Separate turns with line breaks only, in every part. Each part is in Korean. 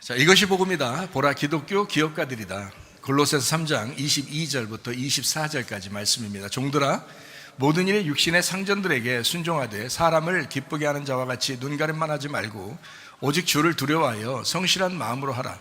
자, 이것이 복음이다. 보라, 기독교 기업가들이다. 골로새서 3장 22절부터 24절까지 말씀입니다. 종들아, 모든 일에 육신의 상전들에게 순종하되 사람을 기쁘게 하는 자와 같이 눈가림만 하지 말고 오직 주를 두려워하여 성실한 마음으로 하라.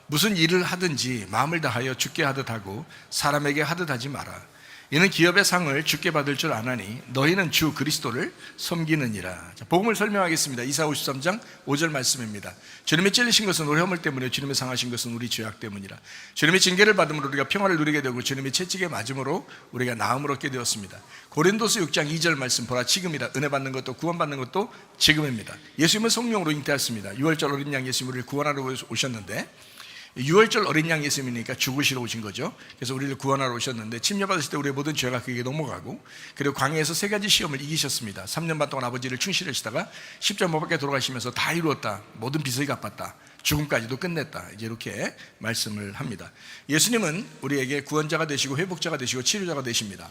무슨 일을 하든지 마음을 다하여 주께 하듯 하고 사람에게 하듯 하지 마라. 이는 기업의 상을 주께 받을 줄 아나니 너희는 주 그리스도를 섬기느니라. 자, 복음을 설명하겠습니다. 이사 53장 5절 말씀입니다. 주님의 찔리신 것은 우리 허물 때문에, 주님의 상하신 것은 우리 죄악 때문이라. 주님의 징계를 받음으로 우리가 평화를 누리게 되고 주님의 채찍에 맞음으로 우리가 나음을 얻게 되었습니다. 고린도서 6장 2절 말씀, 보라 지금이다. 은혜 받는 것도 구원받는 것도 지금입니다. 예수님은 성령으로 잉태했습니다. 6월절 어린 양 예수님 우리를 구원하러 오셨는데, 6월절 어린 양 예수님이니까 죽으시러 오신 거죠. 그래서 우리를 구원하러 오셨는데, 침례받으실 때 우리의 모든 죄가 그에게 넘어가고, 그리고 광야에서 3가지 시험을 이기셨습니다. 3년 반 동안 아버지를 충실하시다가 십자가 못 박혀 돌아가시면서 다 이루었다, 모든 빚을 갚았다, 죽음까지도 끝냈다, 이제 이렇게 말씀을 합니다. 예수님은 우리에게 구원자가 되시고 회복자가 되시고 치료자가 되십니다.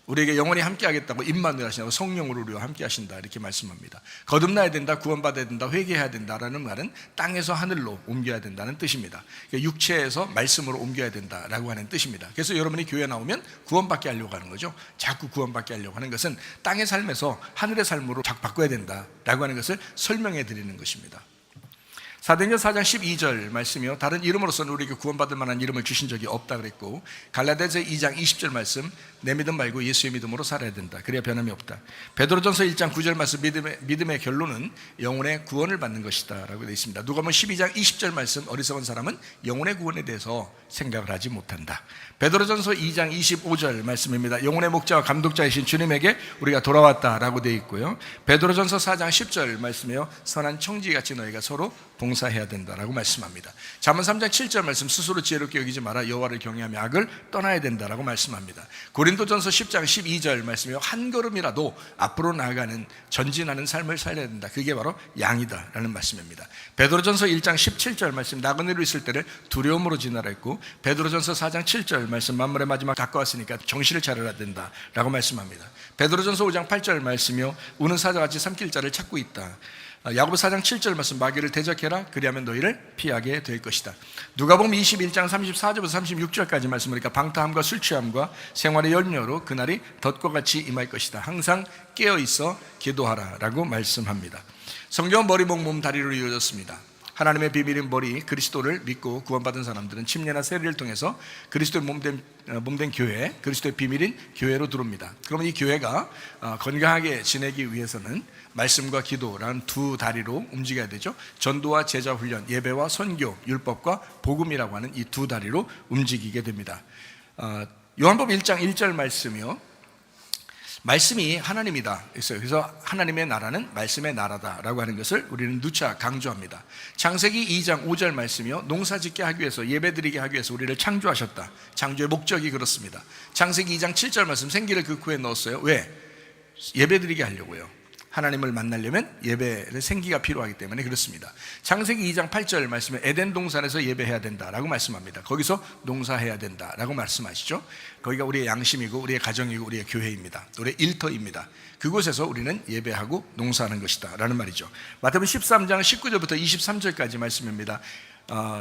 우리에게 영원히 함께 하겠다고 임마누엘 하시고 성령으로 우리와 함께 하신다, 이렇게 말씀합니다. 거듭나야 된다, 구원받아야 된다, 회개해야 된다라는 말은 땅에서 하늘로 옮겨야 된다는 뜻입니다. 육체에서 말씀으로 옮겨야 된다라고 하는 뜻입니다. 그래서 여러분이 교회 나오면 구원받게 하려고 하는 거죠. 자꾸 구원받게 하려고 하는 것은 땅의 삶에서 하늘의 삶으로 자꾸 바꿔야 된다라고 하는 것을 설명해 드리는 것입니다. 사도행전 4장 12절 말씀이요, 다른 이름으로서는 우리에게 구원받을 만한 이름을 주신 적이 없다 그랬고, 갈라디아서 2장 20절 말씀, 내 믿음 말고 예수의 믿음으로 살아야 된다, 그래야 변함이 없다. 베드로전서 1장 9절 말씀, 믿음의 결론은 영혼의 구원을 받는 것이다 라고 되어 있습니다. 누가복음 12장 20절 말씀, 어리석은 사람은 영혼의 구원에 대해서 생각을 하지 못한다. 베드로전서 2장 25절 말씀입니다. 영혼의 목자와 감독자이신 주님에게 우리가 돌아왔다라고 되어 있고요. 베드로전서 4장 10절 말씀이요, 선한 청지같이 너희가 서로 봉사해야 된다라고 말씀합니다. 잠언 3장 7절 말씀, 스스로 지혜롭게 여기지 마라. 여호와를 경외하며 악을 떠나야 된다라고 말씀합니다. 고린도전서 10장 12절 말씀이요, 한 걸음이라도 앞으로 나아가는 전진하는 삶을 살려야 된다. 그게 바로 양이다라는 말씀입니다. 베드로전서 1장 17절 말씀, 나그네로 있을 때를 두려움으로 지나라 했고, 베드로전서 4장 7절 말씀, 만물의 마지막 가까웠으니까 정신을 차려야 된다라고 말씀합니다. 베드로전서 5장 8절 말씀이요, 우는 사자같이 삼킬 자를 찾고 있다. 야고보 4장 7절 말씀, 마귀를 대적해라. 그리하면 너희를 피하게 될 것이다. 누가복음 21장 34절부터 36절까지 말씀하니까 방탕함과 술 취함과 생활의 열매로 그날이 덫과 같이 임할 것이다. 항상 깨어있어 기도하라 라고 말씀합니다. 성경은 머리, 목, 몸, 다리로 이루어졌습니다. 하나님의 비밀인 머리, 그리스도를 믿고 구원받은 사람들은 침례나 세례를 통해서 그리스도의 몸된 교회, 그리스도의 비밀인 교회로 들어옵니다. 그러면 이 교회가 건강하게 지내기 위해서는 말씀과 기도라는 두 다리로 움직여야 되죠. 전도와 제자 훈련, 예배와 선교, 율법과 복음이라고 하는 이 두 다리로 움직이게 됩니다. 요한복음 1장 1절 말씀이요, 말씀이 하나님이다 했어요. 그래서 하나님의 나라는 말씀의 나라다라고 하는 것을 우리는 누차 강조합니다. 창세기 2장 5절 말씀이요, 농사짓게 하기 위해서, 예배드리게 하기 위해서 우리를 창조하셨다. 창조의 목적이 그렇습니다. 창세기 2장 7절 말씀, 생기를 그 코에 넣었어요. 왜? 예배드리게 하려고요. 하나님을 만나려면 예배의 생기가 필요하기 때문에 그렇습니다. 창세기 2장 8절 말씀에 에덴 동산에서 예배해야 된다라고 말씀합니다. 거기서 농사해야 된다라고 말씀하시죠. 거기가 우리의 양심이고 우리의 가정이고 우리의 교회입니다. 우리의 일터입니다. 그곳에서 우리는 예배하고 농사하는 것이다 라는 말이죠. 마태복음 13장 19절부터 23절까지 말씀입니다.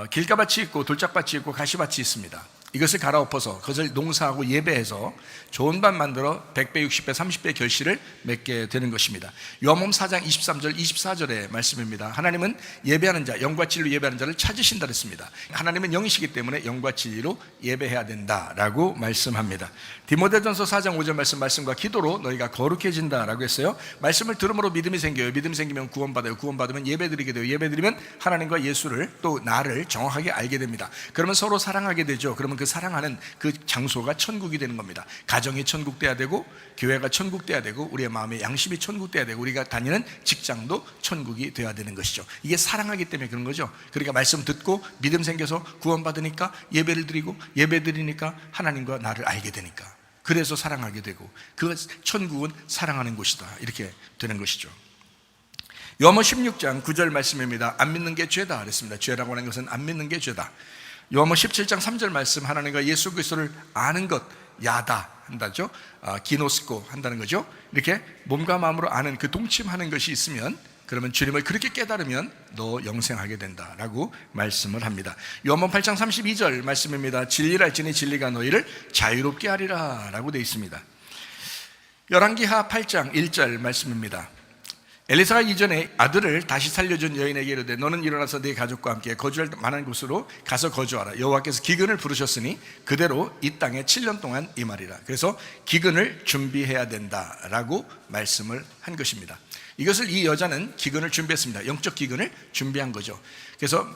길가밭이 있고 돌짝밭이 있고 가시밭이 있습니다. 이것을 갈아엎어서 그것을 농사하고 예배해서 좋은 밭 만들어 100배, 60배, 30배 결실을 맺게 되는 것입니다. 요한복음 4장 23절, 24절의 말씀입니다. 하나님은 예배하는 자, 영과 진리로 예배하는 자를 찾으신다 그랬습니다. 하나님은 영이시기 때문에 영과 진리로 예배해야 된다라고 말씀합니다. 디모데전서 4장 5절 말씀, 말씀과 기도로 너희가 거룩해진다라고 했어요. 말씀을 들음으로 믿음이 생겨요. 믿음이 생기면 구원받아요. 구원받으면 예배드리게 돼요. 예배드리면 하나님과 예수를, 또 나를 정확하게 알게 됩니다. 그러면 서로 사랑하게 되죠. 그러면 그 사랑하는 그 장소가 천국이 되는 겁니다. 가정이 천국 돼야 되고, 교회가 천국 돼야 되고, 우리의 마음의 양심이 천국 돼야 되고, 우리가 다니는 직장도 천국이 돼야 되는 것이죠. 이게 사랑하기 때문에 그런 거죠. 그러니까 말씀 듣고 믿음 생겨서 구원받으니까 예배를 드리고, 예배 드리니까 하나님과 나를 알게 되니까, 그래서 사랑하게 되고, 그 천국은 사랑하는 곳이다, 이렇게 되는 것이죠. 요한복음 16장 9절 말씀입니다. 안 믿는 게 죄다 그랬습니다. 죄라고 하는 것은 안 믿는 게 죄다. 요한복음 17장 3절 말씀, 하나님과 예수 그리스도를 아는 것, 야다 한다죠. 기노스코 한다는 거죠. 이렇게 몸과 마음으로 아는, 그 동침하는 것이 있으면 그러면 주님을 그렇게 깨달으면 너 영생하게 된다라고 말씀을 합니다. 요한복음 8장 32절 말씀입니다. 진리를 알지니 진리가 너희를 자유롭게 하리라 라고 되어 있습니다. 열왕기하 8장 1절 말씀입니다. 엘리사가 이전에 아들을 다시 살려준 여인에게 이르되 너는 일어나서 네 가족과 함께 거주할 만한 곳으로 가서 거주하라. 여호와께서 기근을 부르셨으니 그대로 이 땅에 7년 동안 임하리라. 그래서 기근을 준비해야 된다라고 말씀을 한 것입니다. 이것을 이 여자는 기근을 준비했습니다. 영적 기근을 준비한 거죠. 그래서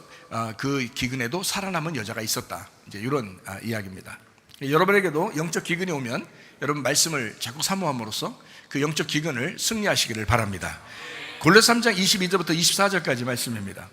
그 기근에도 살아남은 여자가 있었다, 이제 이런 이야기입니다. 여러분에게도 영적 기근이 오면 여러분 말씀을 자꾸 사모함으로써 그 영적 기근을 승리하시기를 바랍니다. 골로새 3장 22절부터 24절까지 말씀입니다.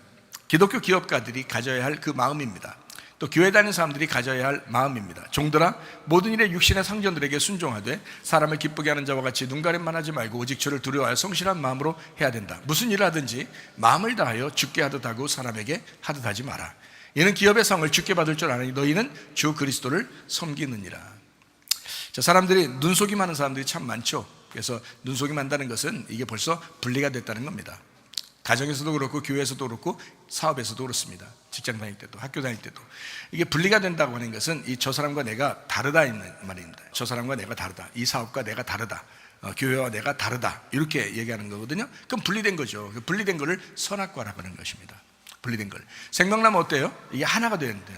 기독교 기업가들이 가져야 할 그 마음입니다. 또 교회 다니는 사람들이 가져야 할 마음입니다. 종들아 모든 일에 육신의 상전들에게 순종하되 사람을 기쁘게 하는 자와 같이 눈가림만 하지 말고 오직 주를 두려워하여 성실한 마음으로 해야 된다. 무슨 일을 하든지 마음을 다하여 주께 하듯 하고 사람에게 하듯 하지 마라. 이는 기업의 상을 주께 받을 줄 아느니 너희는 주 그리스도를 섬기느니라. 자, 사람들이 눈속임 하는 사람들이 참 많죠. 그래서 눈속임 한다는 것은 이게 벌써 분리가 됐다는 겁니다. 가정에서도 그렇고 교회에서도 그렇고 사업에서도 그렇습니다. 직장 다닐 때도 학교 다닐 때도 이게 분리가 된다고 하는 것은 이 저 사람과 내가 다르다 있는 말입니다. 저 사람과 내가 다르다, 이 사업과 내가 다르다, 교회와 내가 다르다, 이렇게 얘기하는 거거든요. 그럼 분리된 거죠. 분리된 거를 선악과라고 하는 것입니다. 분리된 걸. 생명나무 어때요? 이게 하나가 돼야 된다.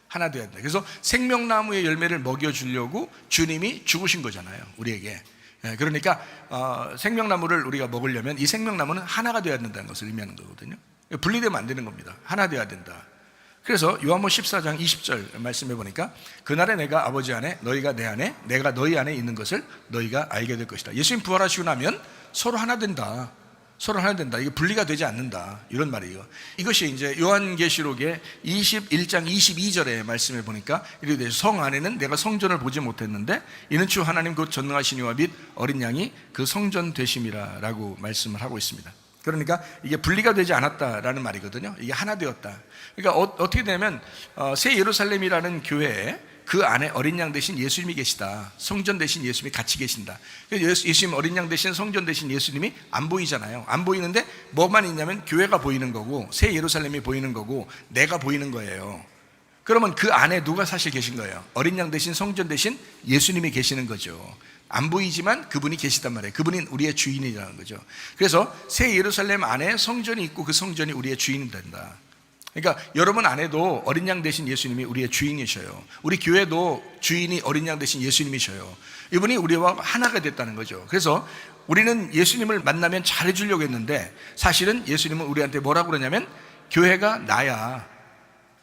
하나 돼야 된다. 그래서 생명나무의 열매를 먹여주려고 주님이 죽으신 거잖아요, 우리에게. 그러니까 생명나무를 우리가 먹으려면 이 생명나무는 하나가 되어야 된다는 것을 의미하는 거거든요. 분리되면 안 되는 겁니다. 하나 되어야 된다. 그래서 요한복음 14장 20절 말씀해 보니까 그날에 내가 아버지 안에 너희가 내 안에 내가 너희 안에 있는 것을 너희가 알게 될 것이다. 예수님 부활하시고 나면 서로 하나 된다. 서로 하나 된다. 이게 분리가 되지 않는다, 이런 말이에요. 이것이 이제 요한계시록의 21장 22절의 말씀에 보니까 이렇게 성 안에는 내가 성전을 보지 못했는데 이는 주 하나님 곧 전능하신 이와 및 어린 양이 그 성전 되심이라 라고 말씀을 하고 있습니다. 그러니까 이게 분리가 되지 않았다라는 말이거든요. 이게 하나 되었다. 그러니까 어떻게 되면 새 예루살렘이라는 교회에 그 안에 어린 양 대신 예수님이 계시다. 성전 대신 예수님이 같이 계신다. 예수님 어린 양 대신 성전 대신 예수님이 안 보이잖아요. 안 보이는데 뭐만 있냐면 교회가 보이는 거고 새 예루살렘이 보이는 거고 내가 보이는 거예요. 그러면 그 안에 누가 사실 계신 거예요? 어린 양 대신 성전 대신 예수님이 계시는 거죠. 안 보이지만 그분이 계시단 말이에요. 그분이 우리의 주인이라는 거죠. 그래서 새 예루살렘 안에 성전이 있고 그 성전이 우리의 주인이 된다. 그러니까 여러분 안에도 어린 양 대신 예수님이 우리의 주인이셔요. 우리 교회도 주인이 어린 양 대신 예수님이셔요. 이분이 우리와 하나가 됐다는 거죠. 그래서 우리는 예수님을 만나면 잘해주려고 했는데 사실은 예수님은 우리한테 뭐라고 그러냐면 교회가 나야,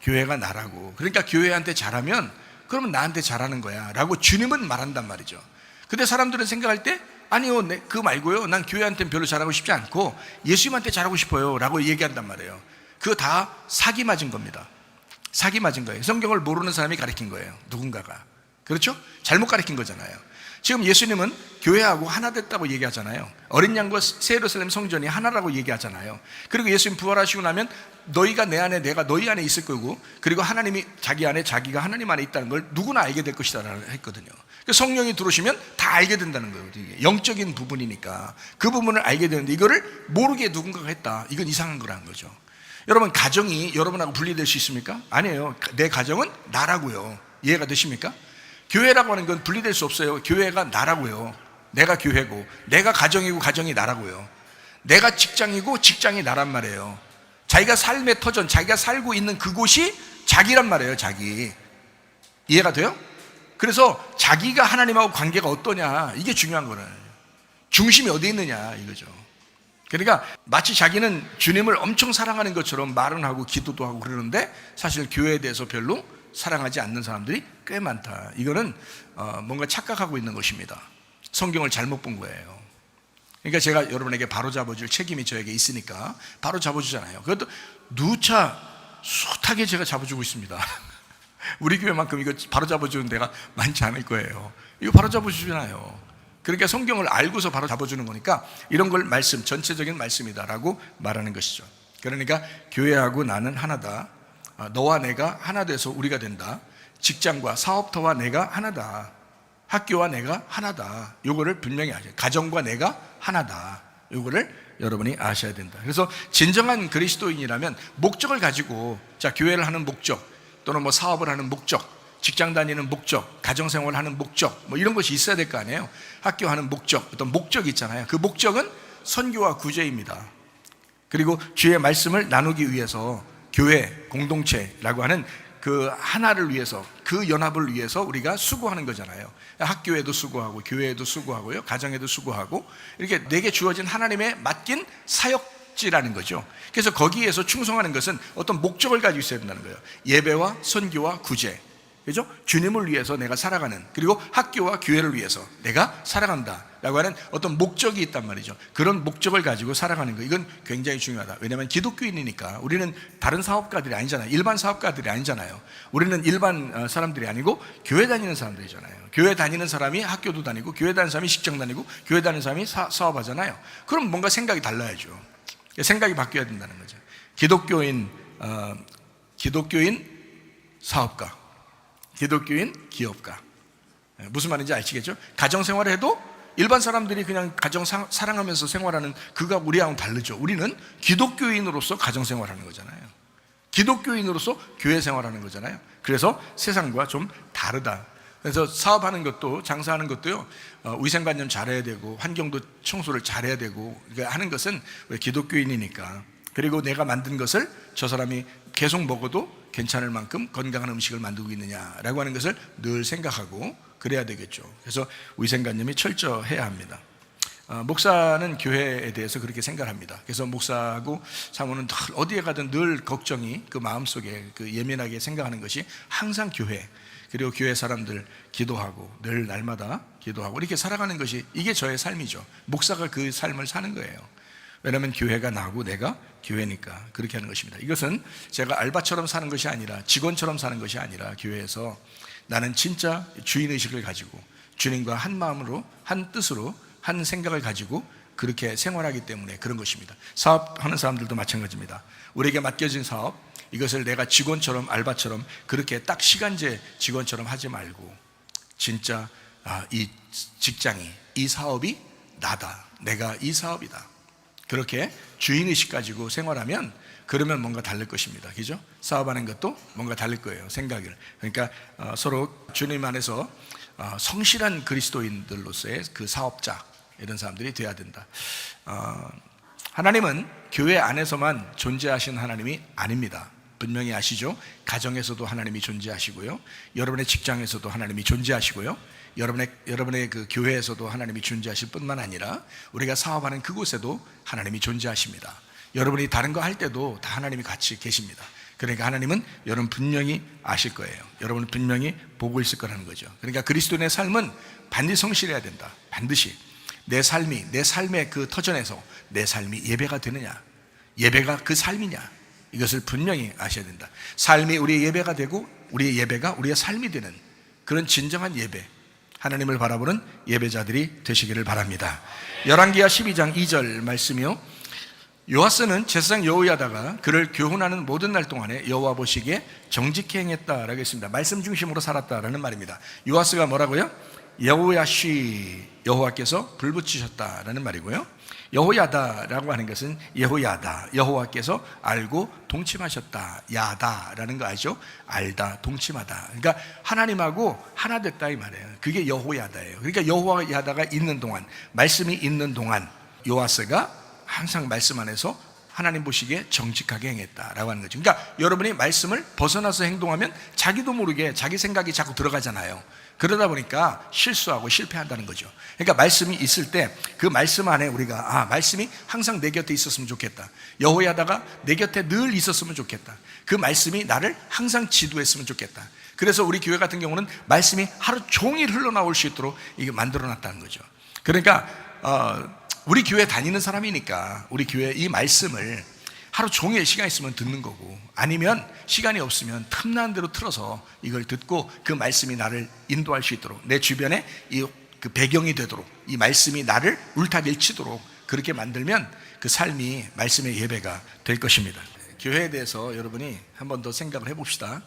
교회가 나라고. 그러니까 교회한테 잘하면 그러면 나한테 잘하는 거야 라고 주님은 말한단 말이죠. 근데 사람들은 생각할 때 아니요, 그 말고요, 난 교회한테는 별로 잘하고 싶지 않고 예수님한테 잘하고 싶어요 라고 얘기한단 말이에요. 그거 다 사기 맞은 겁니다. 사기 맞은 거예요. 성경을 모르는 사람이 가르친 거예요, 누군가가. 그렇죠? 잘못 가르친 거잖아요. 지금 예수님은 교회하고 하나 됐다고 얘기하잖아요. 어린 양과 새 예루살렘 성전이 하나라고 얘기하잖아요. 그리고 예수님 부활하시고 나면 너희가 내 안에 내가 너희 안에 있을 거고 그리고 하나님이 자기 안에 자기가 하나님 안에 있다는 걸 누구나 알게 될 것이다 라고 했거든요. 성령이 들어오시면 다 알게 된다는 거예요. 영적인 부분이니까 그 부분을 알게 되는데 이거를 모르게 누군가가 했다, 이건 이상한 거라는 거죠. 여러분 가정이 여러분하고 분리될 수 있습니까? 아니에요. 내 가정은 나라고요. 이해가 되십니까? 교회라고 하는 건 분리될 수 없어요. 교회가 나라고요. 내가 교회고 내가 가정이고 가정이 나라고요. 내가 직장이고 직장이 나란 말이에요. 자기가 삶의 터전, 자기가 살고 있는 그곳이 자기란 말이에요. 자기. 이해가 돼요? 그래서 자기가 하나님하고 관계가 어떠냐, 이게 중요한 거는 중심이 어디에 있느냐 이거죠. 그러니까 마치 자기는 주님을 엄청 사랑하는 것처럼 말은 하고 기도도 하고 그러는데 사실 교회에 대해서 별로 사랑하지 않는 사람들이 꽤 많다. 이거는 뭔가 착각하고 있는 것입니다. 성경을 잘못 본 거예요. 그러니까 제가 여러분에게 바로 잡아줄 책임이 저에게 있으니까 바로 잡아주잖아요. 그것도 누차 숱하게 제가 잡아주고 있습니다. 우리 교회만큼 이거 바로 잡아주는 데가 많지 않을 거예요. 이거 바로 잡아주잖아요. 그러니까 성경을 알고서 바로 잡아주는 거니까 이런 걸 말씀, 전체적인 말씀이다라고 말하는 것이죠. 그러니까 교회하고 나는 하나다. 너와 내가 하나 돼서 우리가 된다. 직장과 사업터와 내가 하나다. 학교와 내가 하나다. 요거를 분명히 하죠. 가정과 내가 하나다. 요거를 여러분이 아셔야 된다. 그래서 진정한 그리스도인이라면 목적을 가지고, 자, 교회를 하는 목적, 또는 뭐 사업을 하는 목적, 직장 다니는 목적, 가정생활을 하는 목적, 뭐 이런 것이 있어야 될 거 아니에요. 학교 하는 목적, 어떤 목적이 있잖아요. 그 목적은 선교와 구제입니다. 그리고 주의 말씀을 나누기 위해서 교회, 공동체라고 하는 그 하나를 위해서, 그 연합을 위해서 우리가 수고하는 거잖아요. 학교에도 수고하고, 교회에도 수고하고요, 가정에도 수고하고, 이렇게 내게 주어진 하나님의 맡긴 사역지라는 거죠. 그래서 거기에서 충성하는 것은 어떤 목적을 가지고 있어야 된다는 거예요. 예배와 선교와 구제, 그죠? 주님을 위해서 내가 살아가는, 그리고 학교와 교회를 위해서 내가 살아간다 라고 하는 어떤 목적이 있단 말이죠. 그런 목적을 가지고 살아가는 거, 이건 굉장히 중요하다. 왜냐하면 기독교인이니까 우리는 다른 사업가들이 아니잖아요. 일반 사업가들이 아니잖아요. 우리는 일반 사람들이 아니고 교회 다니는 사람들이잖아요. 교회 다니는 사람이 학교도 다니고, 교회 다니는 사람이 직장 다니고, 교회 다니는 사람이 사업하잖아요. 그럼 뭔가 생각이 달라야죠. 생각이 바뀌어야 된다는 거죠. 기독교인 사업가, 기독교인 기업가. 무슨 말인지 아시겠죠? 가정생활을 해도 일반 사람들이 그냥 가정 사랑하면서 생활하는 그가 우리하고는 다르죠. 우리는 기독교인으로서 가정생활하는 거잖아요. 기독교인으로서 교회 생활하는 거잖아요. 그래서 세상과 좀 다르다. 그래서 사업하는 것도, 장사하는 것도요, 위생관념 잘해야 되고, 환경도 청소를 잘해야 되고, 하는 것은 우리 기독교인이니까. 그리고 내가 만든 것을 저 사람이 계속 먹어도 괜찮을 만큼 건강한 음식을 만들고 있느냐라고 하는 것을 늘 생각하고 그래야 되겠죠. 그래서 위생관념이 철저해야 합니다. 목사는 교회에 대해서 그렇게 생각합니다. 그래서 목사하고 사모는 어디에 가든 늘 걱정이 그 마음속에 그 예민하게 생각하는 것이 항상 교회, 그리고 교회 사람들 기도하고, 늘 날마다 기도하고, 이렇게 살아가는 것이, 이게 저의 삶이죠. 목사가 그 삶을 사는 거예요. 왜냐하면 교회가 나고 내가 교회니까 그렇게 하는 것입니다. 이것은 제가 알바처럼 사는 것이 아니라, 직원처럼 사는 것이 아니라, 교회에서 나는 진짜 주인의식을 가지고 주님과 한 마음으로, 한 뜻으로, 한 생각을 가지고 그렇게 생활하기 때문에 그런 것입니다. 사업하는 사람들도 마찬가지입니다. 우리에게 맡겨진 사업, 이것을 내가 직원처럼, 알바처럼, 그렇게 딱 시간제 직원처럼 하지 말고, 진짜 이 직장이, 이 사업이 나다, 내가 이 사업이다, 그렇게 주인의식 가지고 생활하면, 그러면 뭔가 다를 것입니다. 그죠? 사업하는 것도 뭔가 다를 거예요, 생각을. 그러니까 서로 주님 안에서 성실한 그리스도인들로서의 그 사업자, 이런 사람들이 돼야 된다. 하나님은 교회 안에서만 존재하신 하나님이 아닙니다. 분명히 아시죠? 가정에서도 하나님이 존재하시고요, 여러분의 직장에서도 하나님이 존재하시고요, 여러분의 그 교회에서도 하나님이 존재하실 뿐만 아니라 우리가 사업하는 그곳에도 하나님이 존재하십니다. 여러분이 다른 거 할 때도 다 하나님이 같이 계십니다. 그러니까 하나님은 여러분 분명히 아실 거예요. 여러분은 분명히 보고 있을 거라는 거죠. 그러니까 그리스도인의 삶은 반드시 성실해야 된다. 반드시 내 삶의 그 터전에서 내 삶이 예배가 되느냐, 예배가 그 삶이냐, 이것을 분명히 아셔야 된다. 삶이 우리의 예배가 되고, 우리의 예배가 우리의 삶이 되는 그런 진정한 예배, 하나님을 바라보는 예배자들이 되시기를 바랍니다. 열왕기하 12장 2절 말씀이요, 요아스는 제사장 여호야다가 그를 교훈하는 모든 날 동안에 여호와 보시기에 정직히 행했다라고 했습니다. 말씀 중심으로 살았다라는 말입니다. 요아스가 뭐라고요? 여호야시, 여호와께서 불 붙이셨다라는 말이고요, 여호야다라고 하는 것은 여호야다, 여호와께서 알고 동침하셨다, 야다라는 거 아시죠? 알다, 동침하다. 그러니까 하나님하고 하나 됐다 이 말이에요. 그게 여호야다예요. 그러니까 여호야다가 있는 동안, 말씀이 있는 동안 요아스가 항상 말씀 안에서 하나님 보시기에 정직하게 행했다라고 하는 거죠. 그러니까 여러분이 말씀을 벗어나서 행동하면 자기도 모르게 자기 생각이 자꾸 들어가잖아요. 그러다 보니까 실수하고 실패한다는 거죠. 그러니까 말씀이 있을 때 그 말씀 안에 우리가 말씀이 항상 내 곁에 있었으면 좋겠다, 여호야다가 내 곁에 늘 있었으면 좋겠다, 그 말씀이 나를 항상 지도했으면 좋겠다. 그래서 우리 교회 같은 경우는 말씀이 하루 종일 흘러나올 수 있도록 이게 만들어놨다는 거죠. 그러니까 우리 교회 다니는 사람이니까 우리 교회 이 말씀을 하루 종일 시간 있으면 듣는 거고, 아니면 시간이 없으면 틈나는 대로 틀어서 이걸 듣고 그 말씀이 나를 인도할 수 있도록, 내 주변에 그 배경이 되도록, 이 말씀이 나를 울타밀치도록 그렇게 만들면 그 삶이 말씀의 예배가 될 것입니다. 교회에 대해서 여러분이 한 번 더 생각을 해봅시다.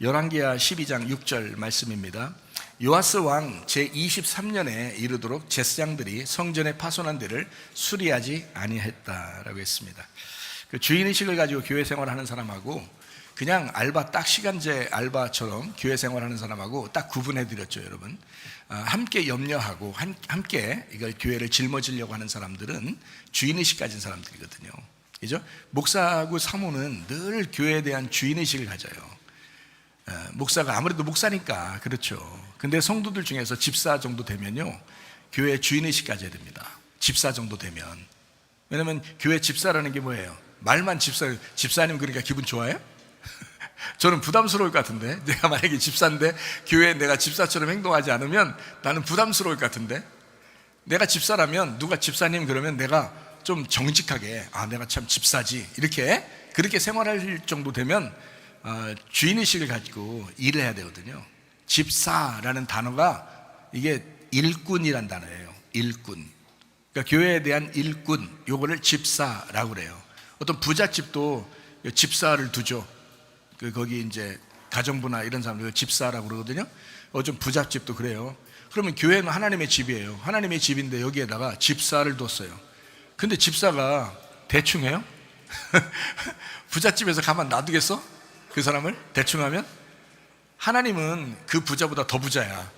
열왕기하 12장 6절 말씀입니다. 요아스 왕 제23년에 이르도록 제사장들이 성전에 파손한 데를 수리하지 아니했다라고 했습니다. 그 주인의식을 가지고 교회 생활하는 사람하고 그냥 알바 딱 시간제 알바처럼 교회 생활하는 사람하고 딱 구분해 드렸죠, 여러분. 함께 염려하고 함께 이걸 교회를 짊어지려고 하는 사람들은 주인의식 가진 사람들이거든요. 그죠? 목사하고 사모는 늘 교회에 대한 주인의식을 가져요. 목사가 아무래도 목사니까 그렇죠. 근데 성도들 중에서 집사 정도 되면요, 교회 주인의식 가져야 됩니다. 집사 정도 되면. 왜냐면 교회 집사라는 게 뭐예요? 말만 집사님 그러니까 기분 좋아요? 저는 부담스러울 것 같은데, 내가 만약에 집사인데 교회에 내가 집사처럼 행동하지 않으면 나는 부담스러울 것 같은데, 내가 집사라면 누가 집사님 그러면 내가 좀 정직하게 내가 참 집사지 이렇게 그렇게 생활할 정도 되면 주인의식을 가지고 일을 해야 되거든요. 집사라는 단어가 이게 일꾼이란 단어예요. 일꾼. 그러니까 교회에 대한 일꾼, 요거를 집사라고 그래요. 어떤 부잣집도 집사를 두죠. 거기 이제 가정부나 이런 사람들 집사라고 그러거든요. 좀 부잣집도 그래요. 그러면 교회는 하나님의 집이에요. 하나님의 집인데 여기에다가 집사를 뒀어요. 근데 집사가 대충 해요? 부잣집에서 가만 놔두겠어? 그 사람을 대충 하면? 하나님은 그 부자보다 더 부자야.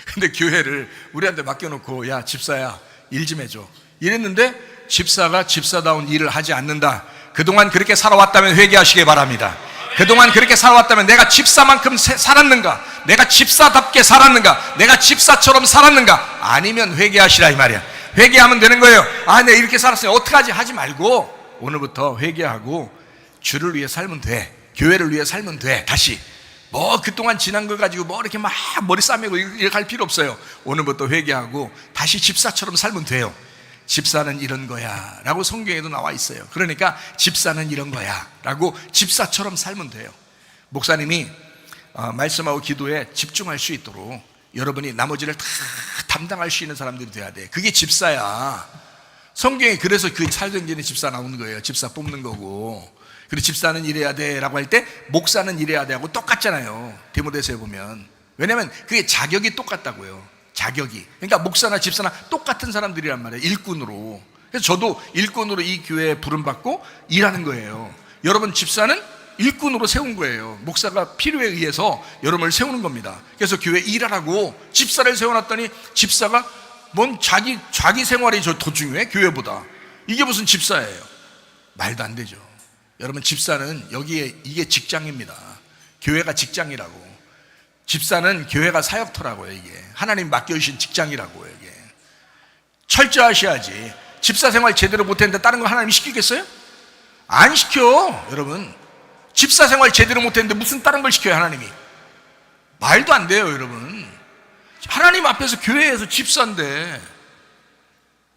근데 교회를 우리한테 맡겨놓고 야 집사야 일 좀 해줘 이랬는데 집사가 집사다운 일을 하지 않는다. 그동안 그렇게 살아왔다면 회개하시기 바랍니다. 그동안 그렇게 살아왔다면 내가 집사만큼 살았는가? 내가 집사답게 살았는가? 내가 집사처럼 살았는가? 아니면 회개하시라 이 말이야. 회개하면 되는 거예요. 내가 이렇게 살았어요. 어떡하지? 하지 말고 오늘부터 회개하고 주를 위해 살면 돼. 교회를 위해 살면 돼. 다시 그동안 지난 거 가지고 이렇게 막 머리 싸매고 이렇게 할 필요 없어요. 오늘부터 회개하고 다시 집사처럼 살면 돼요. 집사는 이런 거야 라고 성경에도 나와 있어요. 그러니까 집사는 이런 거야 라고 집사처럼 살면 돼요. 목사님이 말씀하고 기도에 집중할 수 있도록 여러분이 나머지를 다 담당할 수 있는 사람들이 돼야 돼. 그게 집사야. 성경에 그래서 그 살생전에 집사 나오는 거예요. 집사 뽑는 거고. 그리고 집사는 이래야 돼 라고 할 때 목사는 이래야 돼 하고 똑같잖아요. 디모데서에 보면. 왜냐하면 그게 자격이 똑같다고요. 자격이. 그러니까 목사나 집사나 똑같은 사람들이란 말이에요. 일꾼으로. 그래서 저도 일꾼으로 이 교회에 부름받고 일하는 거예요. 여러분 집사는 일꾼으로 세운 거예요. 목사가 필요에 의해서 여러분을 세우는 겁니다. 그래서 교회 일하라고 집사를 세워놨더니 집사가 자기 생활이 더 중요해? 교회보다. 이게 무슨 집사예요? 말도 안 되죠. 여러분 집사는 여기에 이게 직장입니다. 교회가 직장이라고. 집사는 교회가 사역터라고요. 이게 하나님 맡겨주신 직장이라고요. 이게 철저하셔야지. 집사 생활 제대로 못했는데 다른 거 하나님이 시키겠어요? 안 시켜. 여러분 집사 생활 제대로 못했는데 무슨 다른 걸 시켜요 하나님이? 말도 안 돼요. 여러분 하나님 앞에서 교회에서 집사인데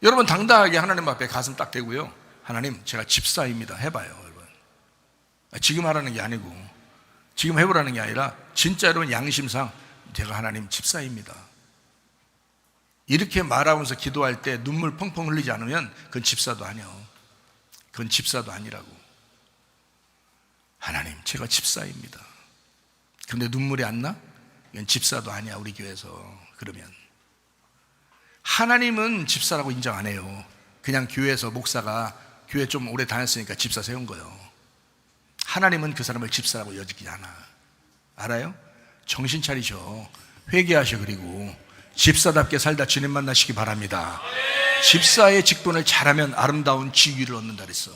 여러분 당당하게 하나님 앞에 가슴 딱 대고요, 하나님 제가 집사입니다 해봐요. 여러분 지금 하라는 게 아니고 지금 해보라는 게 아니라 진짜 여러분 양심상 제가 하나님 집사입니다 이렇게 말하면서 기도할 때 눈물 펑펑 흘리지 않으면 그건 집사도 아니야. 그건 집사도 아니라고. 하나님 제가 집사입니다. 근데 눈물이 안 나? 이건 집사도 아니야. 우리 교회에서. 그러면 하나님은 집사라고 인정 안 해요. 그냥 교회에서 목사가 교회 좀 오래 다녔으니까 집사 세운 거예요. 하나님은 그 사람을 집사라고 여기지 않아. 알아요? 정신 차리셔. 회개하셔. 그리고 집사답게 살다 주님 만나시기 바랍니다. 집사의 직분을 잘하면 아름다운 지위를 얻는다 그랬어.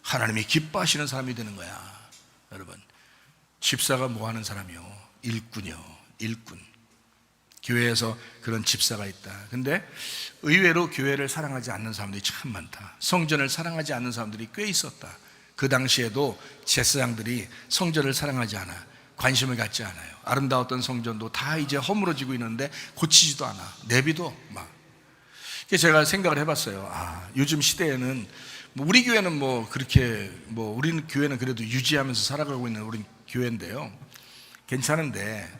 하나님이 기뻐하시는 사람이 되는 거야. 여러분 집사가 뭐 하는 사람이요? 일꾼이요. 일꾼. 교회에서 그런 집사가 있다. 근데 의외로 교회를 사랑하지 않는 사람들이 참 많다. 성전을 사랑하지 않는 사람들이 꽤 있었다. 그 당시에도 제사장들이 성전을 사랑하지 않아. 관심을 갖지 않아요. 아름다웠던 성전도 다 이제 허물어지고 있는데 고치지도 않아. 내비도 막. 그래서 제가 생각을 해봤어요. 요즘 시대에는 우리 교회는 그렇게 우리는 교회는 그래도 유지하면서 살아가고 있는 우리 교회인데요. 괜찮은데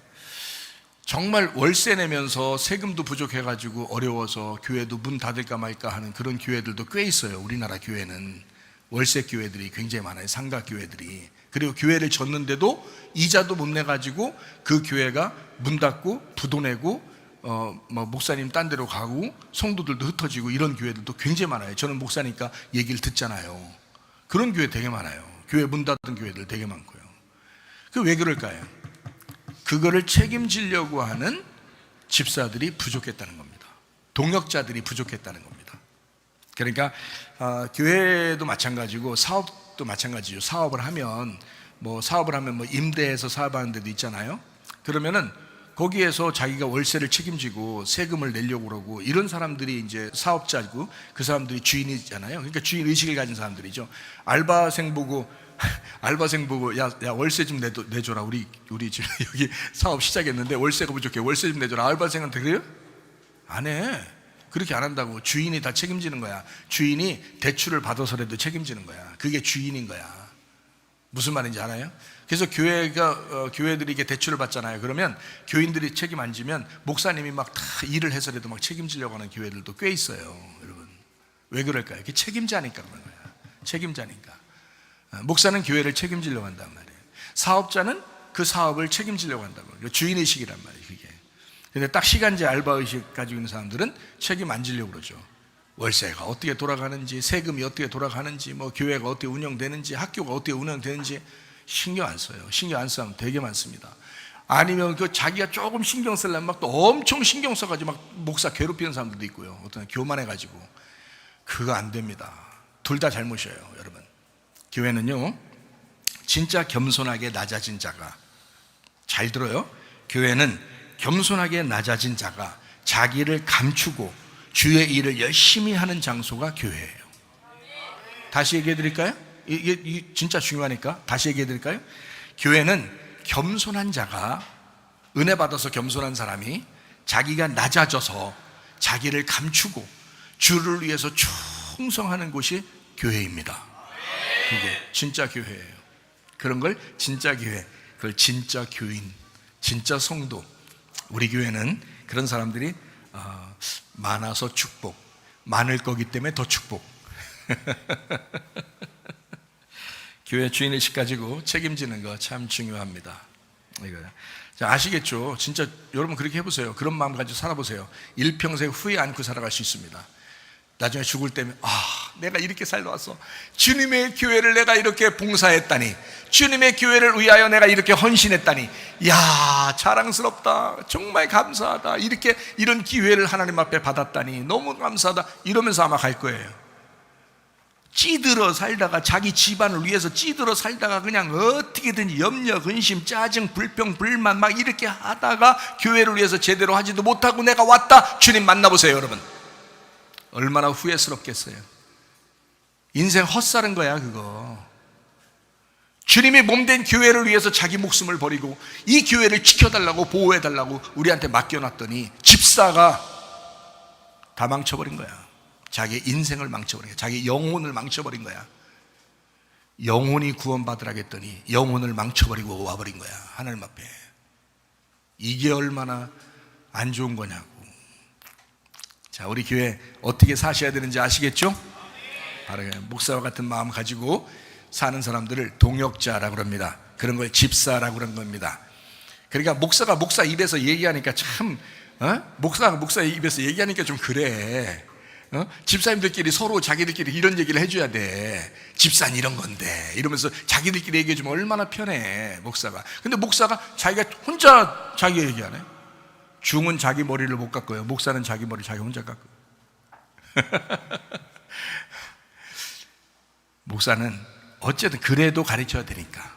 정말 월세 내면서 세금도 부족해가지고 어려워서 교회도 문 닫을까 말까 하는 그런 교회들도 꽤 있어요. 우리나라 교회는 월세 교회들이 굉장히 많아요. 상가 교회들이. 그리고 교회를 졌는데도 이자도 못 내가지고 그 교회가 문 닫고 부도 내고 목사님 딴 데로 가고 성도들도 흩어지고 이런 교회들도 굉장히 많아요. 저는 목사니까 얘기를 듣잖아요. 그런 교회 되게 많아요. 교회 문 닫은 교회들 되게 많고요. 그 왜 그럴까요? 그거를 책임지려고 하는 집사들이 부족했다는 겁니다. 동역자들이 부족했다는 겁니다. 그러니까 교회도 마찬가지고 사업도 마찬가지죠. 사업을 하면 임대해서 사업하는 데도 있잖아요. 그러면은 거기에서 자기가 월세를 책임지고 세금을 내려고 그러고 이런 사람들이 이제 사업자고 그 사람들이 주인이잖아요. 그러니까 주인 의식을 가진 사람들이죠. 알바생 보고 야 월세 좀 내줘라. 우리 지금 여기 사업 시작했는데 월세가 부족해. 월세 좀 내줘라. 알바생한테 그래요? 안 해. 그렇게 안 한다고. 주인이 다 책임지는 거야. 주인이 대출을 받아서라도 책임지는 거야. 그게 주인인 거야. 무슨 말인지 알아요? 그래서 교회들이 이게 대출을 받잖아요. 그러면 교인들이 책임 안 지면 목사님이 막 다 일을 해서라도 막 책임지려고 하는 교회들도 꽤 있어요. 여러분, 왜 그럴까요? 그게 책임자니까 그런 거야. 책임자니까. 목사는 교회를 책임지려고 한단 말이에요. 사업자는 그 사업을 책임지려고 한다고. 주인의식이란 말이에요, 그게. 근데 딱 시간제 알바의식 가지고 있는 사람들은 책임 안 지려고 그러죠. 월세가 어떻게 돌아가는지, 세금이 어떻게 돌아가는지, 교회가 어떻게 운영되는지, 학교가 어떻게 운영되는지 신경 안 써요. 신경 안 쓰면 되게 많습니다. 아니면 자기가 조금 신경 쓰려면 막 또 엄청 신경 써가지고 막 목사 괴롭히는 사람들도 있고요. 어떤 교만해가지고. 그거 안 됩니다. 둘 다 잘못이에요, 여러분. 교회는요, 진짜 겸손하게 낮아진 자가, 잘 들어요. 교회는 겸손하게 낮아진 자가 자기를 감추고 주의 일을 열심히 하는 장소가 교회예요. 다시 얘기해 드릴까요? 이게 진짜 중요하니까 다시 얘기해 드릴까요? 교회는 겸손한 자가, 은혜 받아서 겸손한 사람이 자기가 낮아져서 자기를 감추고 주를 위해서 충성하는 곳이 교회입니다. 그게 진짜 교회예요. 그런 걸 진짜 교회, 그걸 진짜 교인, 진짜 성도. 우리 교회는 그런 사람들이 많아서 축복, 많을 거기 때문에 더 축복. 교회 주인의식 가지고 책임지는 거 참 중요합니다. 이거요. 자, 아시겠죠? 진짜 여러분 그렇게 해보세요. 그런 마음 가지고 살아보세요. 일평생 후회 않고 살아갈 수 있습니다. 나중에 죽을 때면 내가 이렇게 살다 왔어. 주님의 교회를 내가 이렇게 봉사했다니, 주님의 교회를 위하여 내가 이렇게 헌신했다니, 야, 자랑스럽다, 정말 감사하다, 이런 기회를 하나님 앞에 받았다니 너무 감사하다, 이러면서 아마 갈 거예요. 찌들어 살다가, 자기 집안을 위해서 찌들어 살다가 그냥 어떻게든지 염려, 근심, 짜증, 불평, 불만 막 이렇게 하다가 교회를 위해서 제대로 하지도 못하고 내가 왔다. 주님 만나보세요, 여러분. 얼마나 후회스럽겠어요. 인생 헛살은 거야, 그거. 주님이 몸된 교회를 위해서 자기 목숨을 버리고 이 교회를 지켜달라고, 보호해달라고 우리한테 맡겨놨더니 집사가 다 망쳐버린 거야. 자기 인생을 망쳐버린 거야. 자기 영혼을 망쳐버린 거야. 영혼이 구원받으라 했더니 영혼을 망쳐버리고 와버린 거야, 하나님 앞에. 이게 얼마나 안 좋은 거냐고. 자, 우리 교회 어떻게 사셔야 되는지 아시겠죠? 바로 목사와 같은 마음 가지고 사는 사람들을 동역자라고 합니다. 그런 걸 집사라고 그런 겁니다. 그러니까 목사가 목사 입에서 얘기하니까 참, 목사가 목사 입에서 얘기하니까 좀 그래. 집사님들끼리 서로 자기들끼리 이런 얘기를 해줘야 돼. 집사는 이런 건데 이러면서 자기들끼리 얘기해주면 얼마나 편해, 목사가. 근데 목사가 자기가 혼자 자기 얘기하네. 중은 자기 머리를 못 깎고요, 목사는 자기 머리 자기 혼자 깎고. 목사는 어쨌든 그래도 가르쳐야 되니까,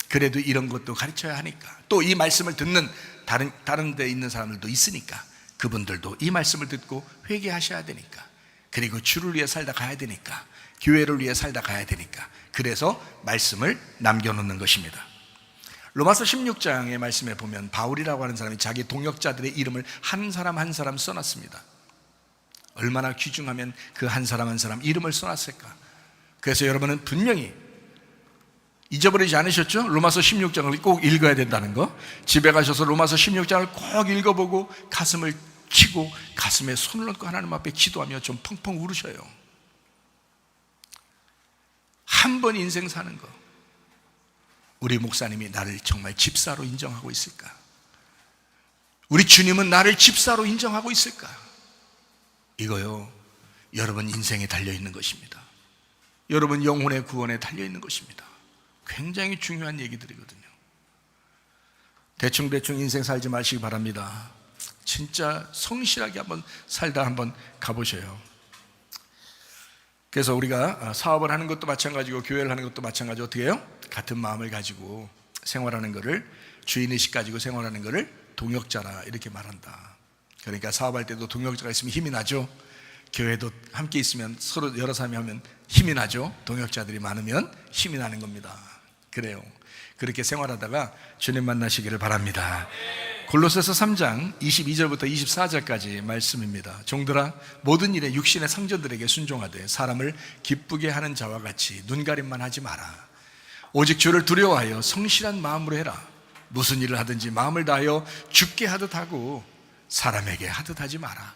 그래도 이런 것도 가르쳐야 하니까, 또 이 말씀을 듣는 다른 데 있는 사람들도 있으니까 그분들도 이 말씀을 듣고 회개하셔야 되니까, 그리고 주를 위해 살다 가야 되니까, 교회를 위해 살다 가야 되니까, 그래서 말씀을 남겨놓는 것입니다. 로마서 16장의 말씀에 보면 바울이라고 하는 사람이 자기 동역자들의 이름을 한 사람 한 사람 써놨습니다. 얼마나 귀중하면 그 한 사람 한 사람 이름을 써놨을까. 그래서 여러분은 분명히 잊어버리지 않으셨죠? 로마서 16장을 꼭 읽어야 된다는 거. 집에 가셔서 로마서 16장을 꼭 읽어보고 가슴을 치고 가슴에 손을 얹고 하나님 앞에 기도하며 좀 펑펑 울으셔요. 한 번 인생 사는 거, 우리 목사님이 나를 정말 집사로 인정하고 있을까? 우리 주님은 나를 집사로 인정하고 있을까? 이거요, 여러분 인생에 달려있는 것입니다. 여러분 영혼의 구원에 달려있는 것입니다. 굉장히 중요한 얘기들이거든요. 대충 인생 살지 마시기 바랍니다. 진짜 성실하게 한번 살다 한번 가보셔요. 그래서 우리가 사업을 하는 것도 마찬가지고 교회를 하는 것도 마찬가지고 어떻게 해요? 같은 마음을 가지고 생활하는 것을, 주인의식 가지고 생활하는 것을 동역자라 이렇게 말한다. 그러니까 사업할 때도 동역자가 있으면 힘이 나죠. 교회도 함께 있으면 서로 여러 사람이 하면 힘이 나죠. 동역자들이 많으면 힘이 나는 겁니다. 그래요. 그렇게 생활하다가 주님 만나시기를 바랍니다. 골로새서 3장 22절부터 24절까지 말씀입니다. 종들아, 모든 일에 육신의 상전들에게 순종하되 사람을 기쁘게 하는 자와 같이 눈가림만 하지 마라. 오직 주를 두려워하여 성실한 마음으로 해라. 무슨 일을 하든지 마음을 다하여 주께 하듯 하고 사람에게 하듯 하지 마라.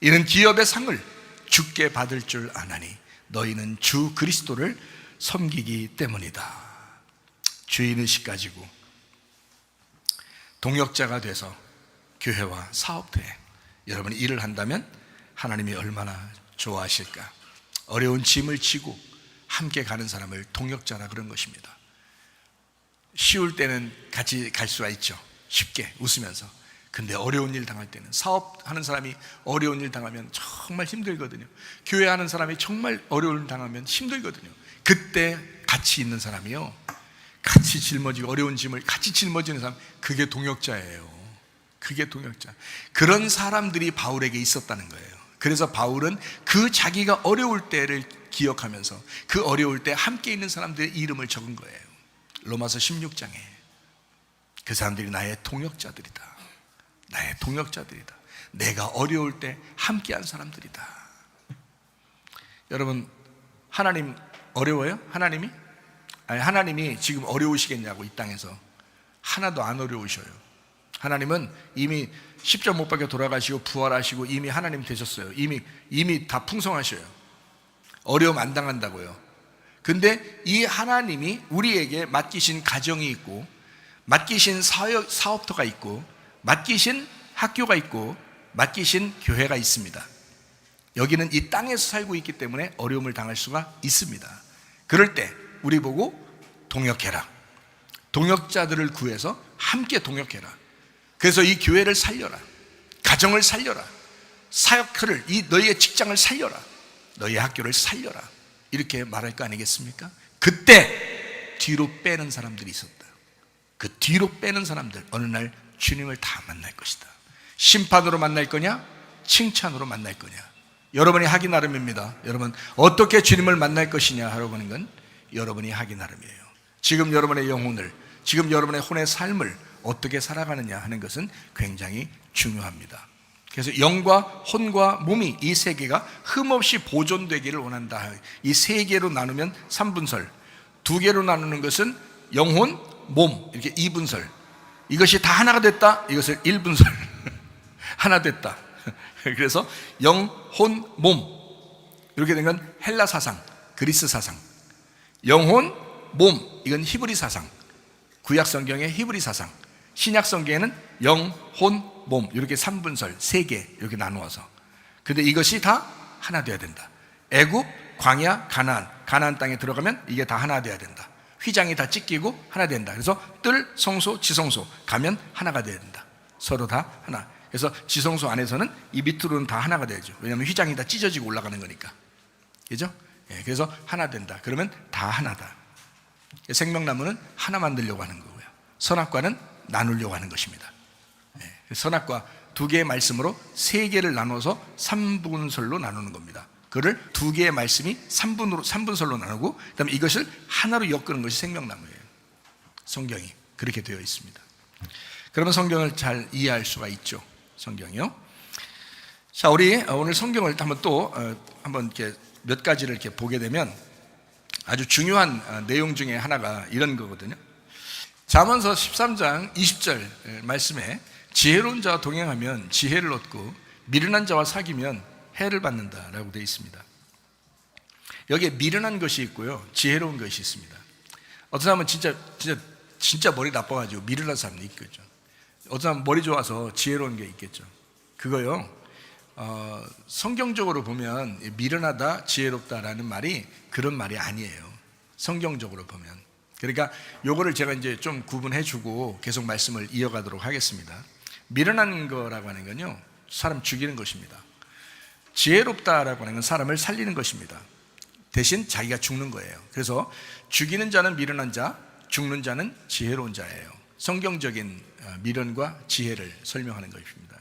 이는 기업의 상을 주께 받을 줄 아나니 너희는 주 그리스도를 섬기기 때문이다. 주인의식 가지고 동역자가 돼서 교회와 사업터에 여러분이 일을 한다면 하나님이 얼마나 좋아하실까. 어려운 짐을 지고 함께 가는 사람을 동역자라 그런 것입니다. 쉬울 때는 같이 갈 수가 있죠. 쉽게 웃으면서. 근데 어려운 일 당할 때는, 사업하는 사람이 어려운 일 당하면 정말 힘들거든요. 교회하는 사람이 정말 어려운 일 당하면 힘들거든요. 그때 같이 있는 사람이요, 같이 짊어지고 어려운 짐을 같이 짊어지는 사람, 그게 동역자예요. 그게 동역자. 그런 사람들이 바울에게 있었다는 거예요. 그래서 바울은 그 자기가 어려울 때를 기억하면서 그 어려울 때 함께 있는 사람들의 이름을 적은 거예요. 로마서 16장에 그 사람들이 나의 동역자들이다. 나의 동역자들이다. 내가 어려울 때 함께한 사람들이다. 여러분, 하나님 어려워요? 하나님이? 아니, 하나님이 지금 어려우시겠냐고. 이 땅에서 하나도 안 어려우셔요. 하나님은 이미 십자가 못 박혀 돌아가시고 부활하시고 이미 하나님 되셨어요. 이미 다 풍성하셔요. 어려움 안 당한다고요. 근데 이 하나님이 우리에게 맡기신 가정이 있고, 맡기신 사업터가 있고, 맡기신 학교가 있고, 맡기신 교회가 있습니다. 여기는 이 땅에서 살고 있기 때문에 어려움을 당할 수가 있습니다. 그럴 때 우리 보고 동역해라. 동역자들을 구해서 함께 동역해라. 그래서 이 교회를 살려라. 가정을 살려라. 사역터를, 이 너희의 직장을 살려라. 너희의 학교를 살려라. 이렇게 말할 거 아니겠습니까? 그때 뒤로 빼는 사람들이 있었다. 그 뒤로 빼는 사람들 어느 날 주님을 다 만날 것이다. 심판으로 만날 거냐, 칭찬으로 만날 거냐, 여러분이 하기 나름입니다. 여러분 어떻게 주님을 만날 것이냐 하러 보는 건 여러분이 하기 나름이에요. 지금 여러분의 영혼을, 지금 여러분의 혼의 삶을 어떻게 살아가느냐 하는 것은 굉장히 중요합니다. 그래서 영과 혼과 몸이, 이 세 개가 흠없이 보존되기를 원한다. 이 세 개로 나누면 3분설, 두 개로 나누는 것은 영혼, 몸, 이렇게 2분설. 이것이 다 하나가 됐다, 이것을 1분설. 하나 됐다. 그래서 영, 혼, 몸, 이렇게 된 건 헬라 사상, 그리스 사상. 영혼, 몸, 이건 히브리 사상, 구약 성경의 히브리 사상. 신약 성경에는 영, 혼, 몸, 이렇게 3분설, 3개 이렇게 나누어서. 근데 이것이 다 하나 돼야 된다. 애굽, 광야, 가나안 땅에 들어가면 이게 다 하나 돼야 된다. 휘장이 다 찢기고 하나 된다. 그래서 뜰, 성소, 지성소 가면 하나가 돼야 된다. 서로 다 하나. 그래서 지성소 안에서는 이 밑으로는 다 하나가 되죠. 왜냐하면 휘장이 다 찢어지고 올라가는 거니까. 그죠? 예, 그래서 하나 된다. 그러면 다 하나다. 생명나무는 하나 만들려고 하는 거고요. 선악과는 나누려고 하는 것입니다. 예, 선악과 두 개의 말씀으로 세 개를 나눠서 3분설로 나누는 겁니다. 그를 두 개의 말씀이 3분설로 나누고, 그 다음에 이것을 하나로 엮는 것이 생명나무예요. 성경이 그렇게 되어 있습니다. 그러면 성경을 잘 이해할 수가 있죠. 성경이요. 자, 우리 오늘 성경을 한번 이렇게 몇 가지를 이렇게 보게 되면 아주 중요한 내용 중에 하나가 이런 거거든요. 잠언서 13장 20절 말씀에 지혜로운 자와 동행하면 지혜를 얻고 미련한 자와 사귀면 해를 받는다라고 되어 있습니다. 여기에 미련한 것이 있고요, 지혜로운 것이 있습니다. 어떤 사람은 진짜 머리 나빠가지고 미련한 사람도 있겠죠. 어떤 사람은 머리 좋아서 지혜로운 게 있겠죠. 그거요, 성경적으로 보면 미련하다, 지혜롭다라는 말이 그런 말이 아니에요. 성경적으로 보면. 그러니까 요거를 제가 이제 좀 구분해주고 계속 말씀을 이어가도록 하겠습니다. 미련한 거라고 하는 건요, 사람 죽이는 것입니다. 지혜롭다라고 하는 건 사람을 살리는 것입니다. 대신 자기가 죽는 거예요. 그래서 죽이는 자는 미련한 자, 죽는 자는 지혜로운 자예요. 성경적인 미련과 지혜를 설명하는 것입니다.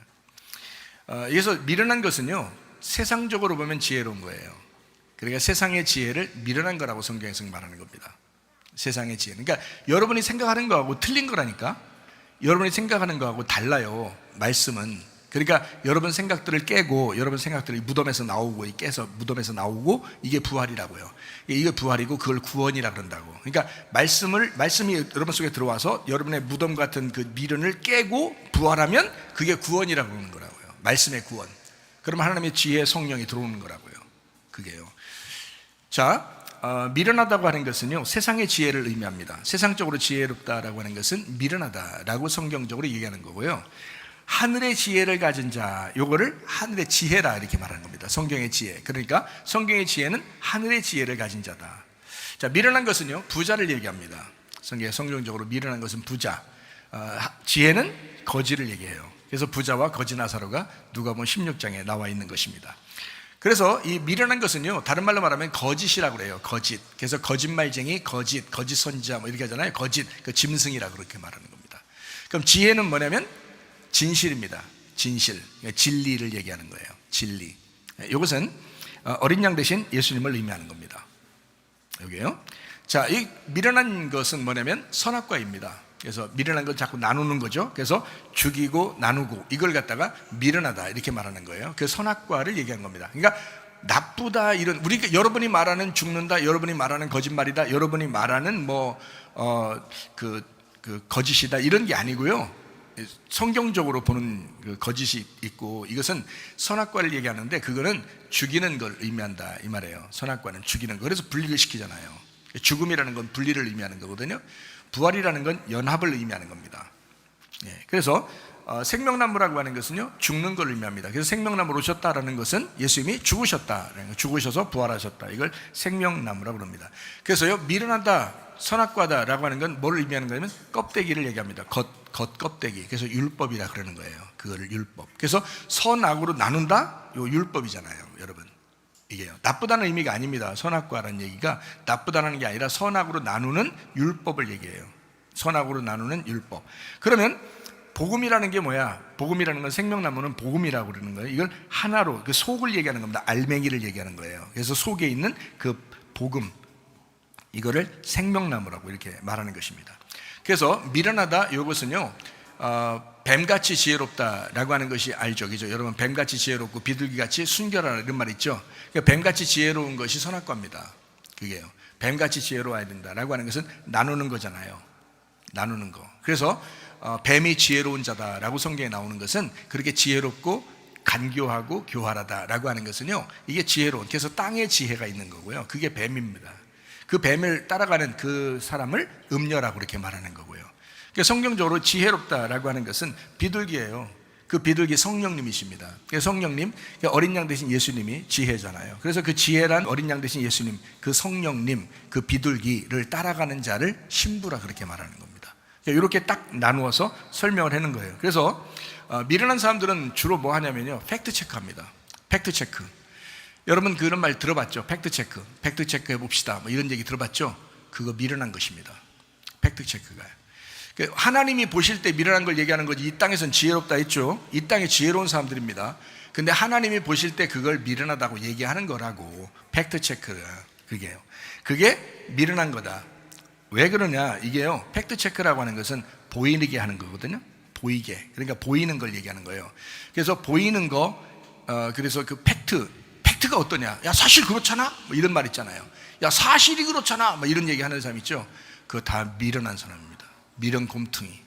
그래서 미련한 것은요, 세상적으로 보면 지혜로운 거예요. 그러니까 세상의 지혜를 미련한 거라고 성경에서 말하는 겁니다. 세상의 지혜. 그러니까 여러분이 생각하는 거하고 틀린 거라니까. 여러분이 생각하는 거하고 달라요, 말씀은. 그러니까 여러분 생각들을 깨고, 여러분 생각들이 무덤에서 나오고, 깨서 무덤에서 나오고, 이게 부활이라고요. 이게 부활이고 그걸 구원이라 그런다고. 그러니까 말씀이 여러분 속에 들어와서 여러분의 무덤 같은 그 미련을 깨고 부활하면 그게 구원이라고 그러는 거라고요. 말씀의 구원. 그러면 하나님의 지혜, 성령이 들어오는 거라고요. 그게요. 자, 미련하다고 하는 것은요, 세상의 지혜를 의미합니다. 세상적으로 지혜롭다라고 하는 것은 미련하다라고 성경적으로 얘기하는 거고요. 하늘의 지혜를 가진 자, 요거를 하늘의 지혜라 이렇게 말하는 겁니다. 성경의 지혜. 그러니까 성경의 지혜는 하늘의 지혜를 가진 자다. 자, 미련한 것은요, 부자를 얘기합니다. 성경적으로 미련한 것은 부자, 지혜는 거지를 얘기해요. 그래서 부자와 거지 나사로가 누가복음 16장에 나와 있는 것입니다. 그래서 이 미련한 것은요, 다른 말로 말하면 거짓이라고 그래요. 거짓. 그래서 거짓말쟁이, 거짓 선지자 뭐 이렇게 하잖아요. 거짓, 그 짐승이라고 그렇게 말하는 겁니다. 그럼 지혜는 뭐냐면 진실입니다. 진실, 진리를 얘기하는 거예요. 진리. 이것은 어린 양 대신 예수님을 의미하는 겁니다. 여기에요. 자, 이 미련한 것은 뭐냐면 선악과입니다. 그래서 미련한 건 자꾸 나누는 거죠. 그래서 죽이고 나누고 이걸 갖다가 미련하다 이렇게 말하는 거예요. 그 선악과를 얘기한 겁니다. 그러니까 나쁘다, 이런 여러분이 말하는 죽는다, 여러분이 말하는 거짓말이다, 여러분이 말하는 거짓이다, 이런 게 아니고요. 성경적으로 보는 그 거짓이 있고, 이것은 선악과를 얘기하는데 그거는 죽이는 걸 의미한다 이 말이에요. 선악과는 죽이는 거. 그래서 분리를 시키잖아요. 죽음이라는 건 분리를 의미하는 거거든요. 부활이라는 건 연합을 의미하는 겁니다. 그래서 생명나무라고 하는 것은요, 죽는 걸 의미합니다. 그래서 생명나무로 오셨다라는 것은 예수님이 죽으셨다, 죽으셔서 부활하셨다, 이걸 생명나무라고 합니다. 그래서요, 미련하다, 선악과다라고 하는 건 뭘 의미하는 거냐면 껍데기를 얘기합니다. 겉 껍데기. 그래서 율법이라 그러는 거예요. 그거를 율법. 그래서 선악으로 나눈다, 요 율법이잖아요, 여러분. 이게요, 나쁘다는 의미가 아닙니다. 선악과라는 얘기가 나쁘다는 게 아니라 선악으로 나누는 율법을 얘기해요. 선악으로 나누는 율법. 그러면 복음이라는 게 뭐야? 복음이라는 건, 생명나무는 복음이라고 그러는 거예요. 이걸 하나로, 그 속을 얘기하는 겁니다. 알맹이를 얘기하는 거예요. 그래서 속에 있는 그 복음, 이거를 생명나무라고 이렇게 말하는 것입니다. 그래서 미련하다, 이것은요, 뱀같이 지혜롭다라고 하는 것이 알죠, 그죠? 여러분, 뱀같이 지혜롭고 비둘기같이 순결하다 이런 말 있죠. 그러니까 뱀같이 지혜로운 것이 선악과입니다. 그게요, 뱀같이 지혜로워야 된다라고 하는 것은 나누는 거잖아요. 나누는 거. 그래서 뱀이 지혜로운 자다라고 성경에 나오는 것은 그렇게 지혜롭고 간교하고 교활하다라고 하는 것은요, 이게 지혜로운, 그래서 땅에 지혜가 있는 거고요. 그게 뱀입니다. 그 뱀을 따라가는 그 사람을 음녀라고 그렇게 말하는 거고요. 그러니까 성경적으로 지혜롭다라고 하는 것은 비둘기예요. 그 비둘기 성령님이십니다. 성령님, 어린 양 대신 예수님이 지혜잖아요. 그래서 그 지혜란 어린 양 대신 예수님, 그 성령님, 그 비둘기를 따라가는 자를 신부라 그렇게 말하는 겁니다. 이렇게 딱 나누어서 설명을 하는 거예요. 그래서 미련한 사람들은 주로 뭐 하냐면요, 팩트 체크합니다. 팩트 체크. 여러분 그런 말 들어봤죠? 팩트 체크 해봅시다, 뭐 이런 얘기 들어봤죠? 그거 미련한 것입니다. 팩트 체크가. 하나님이 보실 때 미련한 걸 얘기하는 거지, 이 땅에선 지혜롭다 했죠? 이 땅에 지혜로운 사람들입니다. 근데 하나님이 보실 때 그걸 미련하다고 얘기하는 거라고. 팩트 체크가 그게요. 그게 미련한 거다. 왜 그러냐? 이게요, 팩트 체크라고 하는 것은 보이게 하는 거거든요. 보이게. 그러니까 보이는 걸 얘기하는 거예요. 그래서 보이는 거, 그래서 그 팩트가 어떠냐? 야, 사실 그렇잖아? 뭐 이런 말 있잖아요. 야, 사실이 그렇잖아? 뭐 이런 얘기 하는 사람 있죠? 그거 다 미련한 사람입니다. 미련 곰퉁이.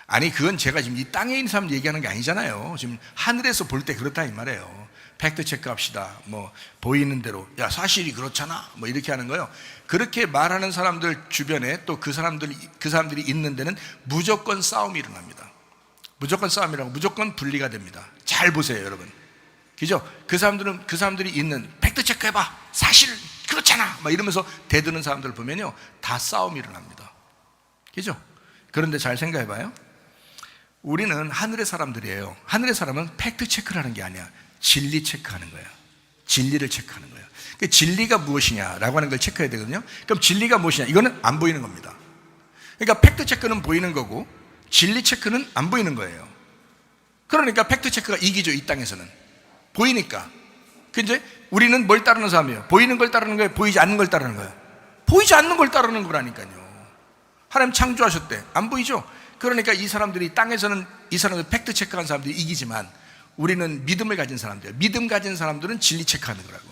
아니, 그건 제가 지금 이 땅에 있는 사람 얘기하는 게 아니잖아요. 지금 하늘에서 볼 때 그렇다 이 말이에요. 팩트 체크합시다. 뭐 보이는 대로 야 사실이 그렇잖아. 뭐 이렇게 하는 거예요. 그렇게 말하는 사람들 주변에 또 그 사람들이 있는 데는 무조건 싸움이 일어납니다. 무조건 싸움이라고 무조건 분리가 됩니다. 잘 보세요, 여러분. 그죠? 그 사람들이 있는 팩트 체크해봐. 사실 그렇잖아. 막 이러면서 대드는 사람들 보면요, 다 싸움이 일어납니다. 그죠? 그런데 잘 생각해봐요. 우리는 하늘의 사람들이에요. 하늘의 사람은 팩트 체크를 하는 게 아니야. 진리 체크하는 거예요. 진리를 체크하는 거예요. 그러니까 진리가 무엇이냐라고 하는 걸 체크해야 되거든요. 그럼 진리가 무엇이냐? 이거는 안 보이는 겁니다. 그러니까 팩트 체크는 보이는 거고 진리 체크는 안 보이는 거예요. 그러니까 팩트 체크가 이기죠, 이 땅에서는. 보이니까. 근데 우리는 뭘 따르는 사람이에요? 보이는 걸 따르는 거예요? 보이지 않는 걸 따르는 거예요? 보이지 않는 걸 따르는 거라니까요. 하나님 창조하셨대. 안 보이죠? 그러니까 이 사람들이 땅에서는 이 사람들 팩트 체크한 사람들이 이기지만 우리는 믿음을 가진 사람들, 믿음 가진 사람들은 진리 체크하는 거라고.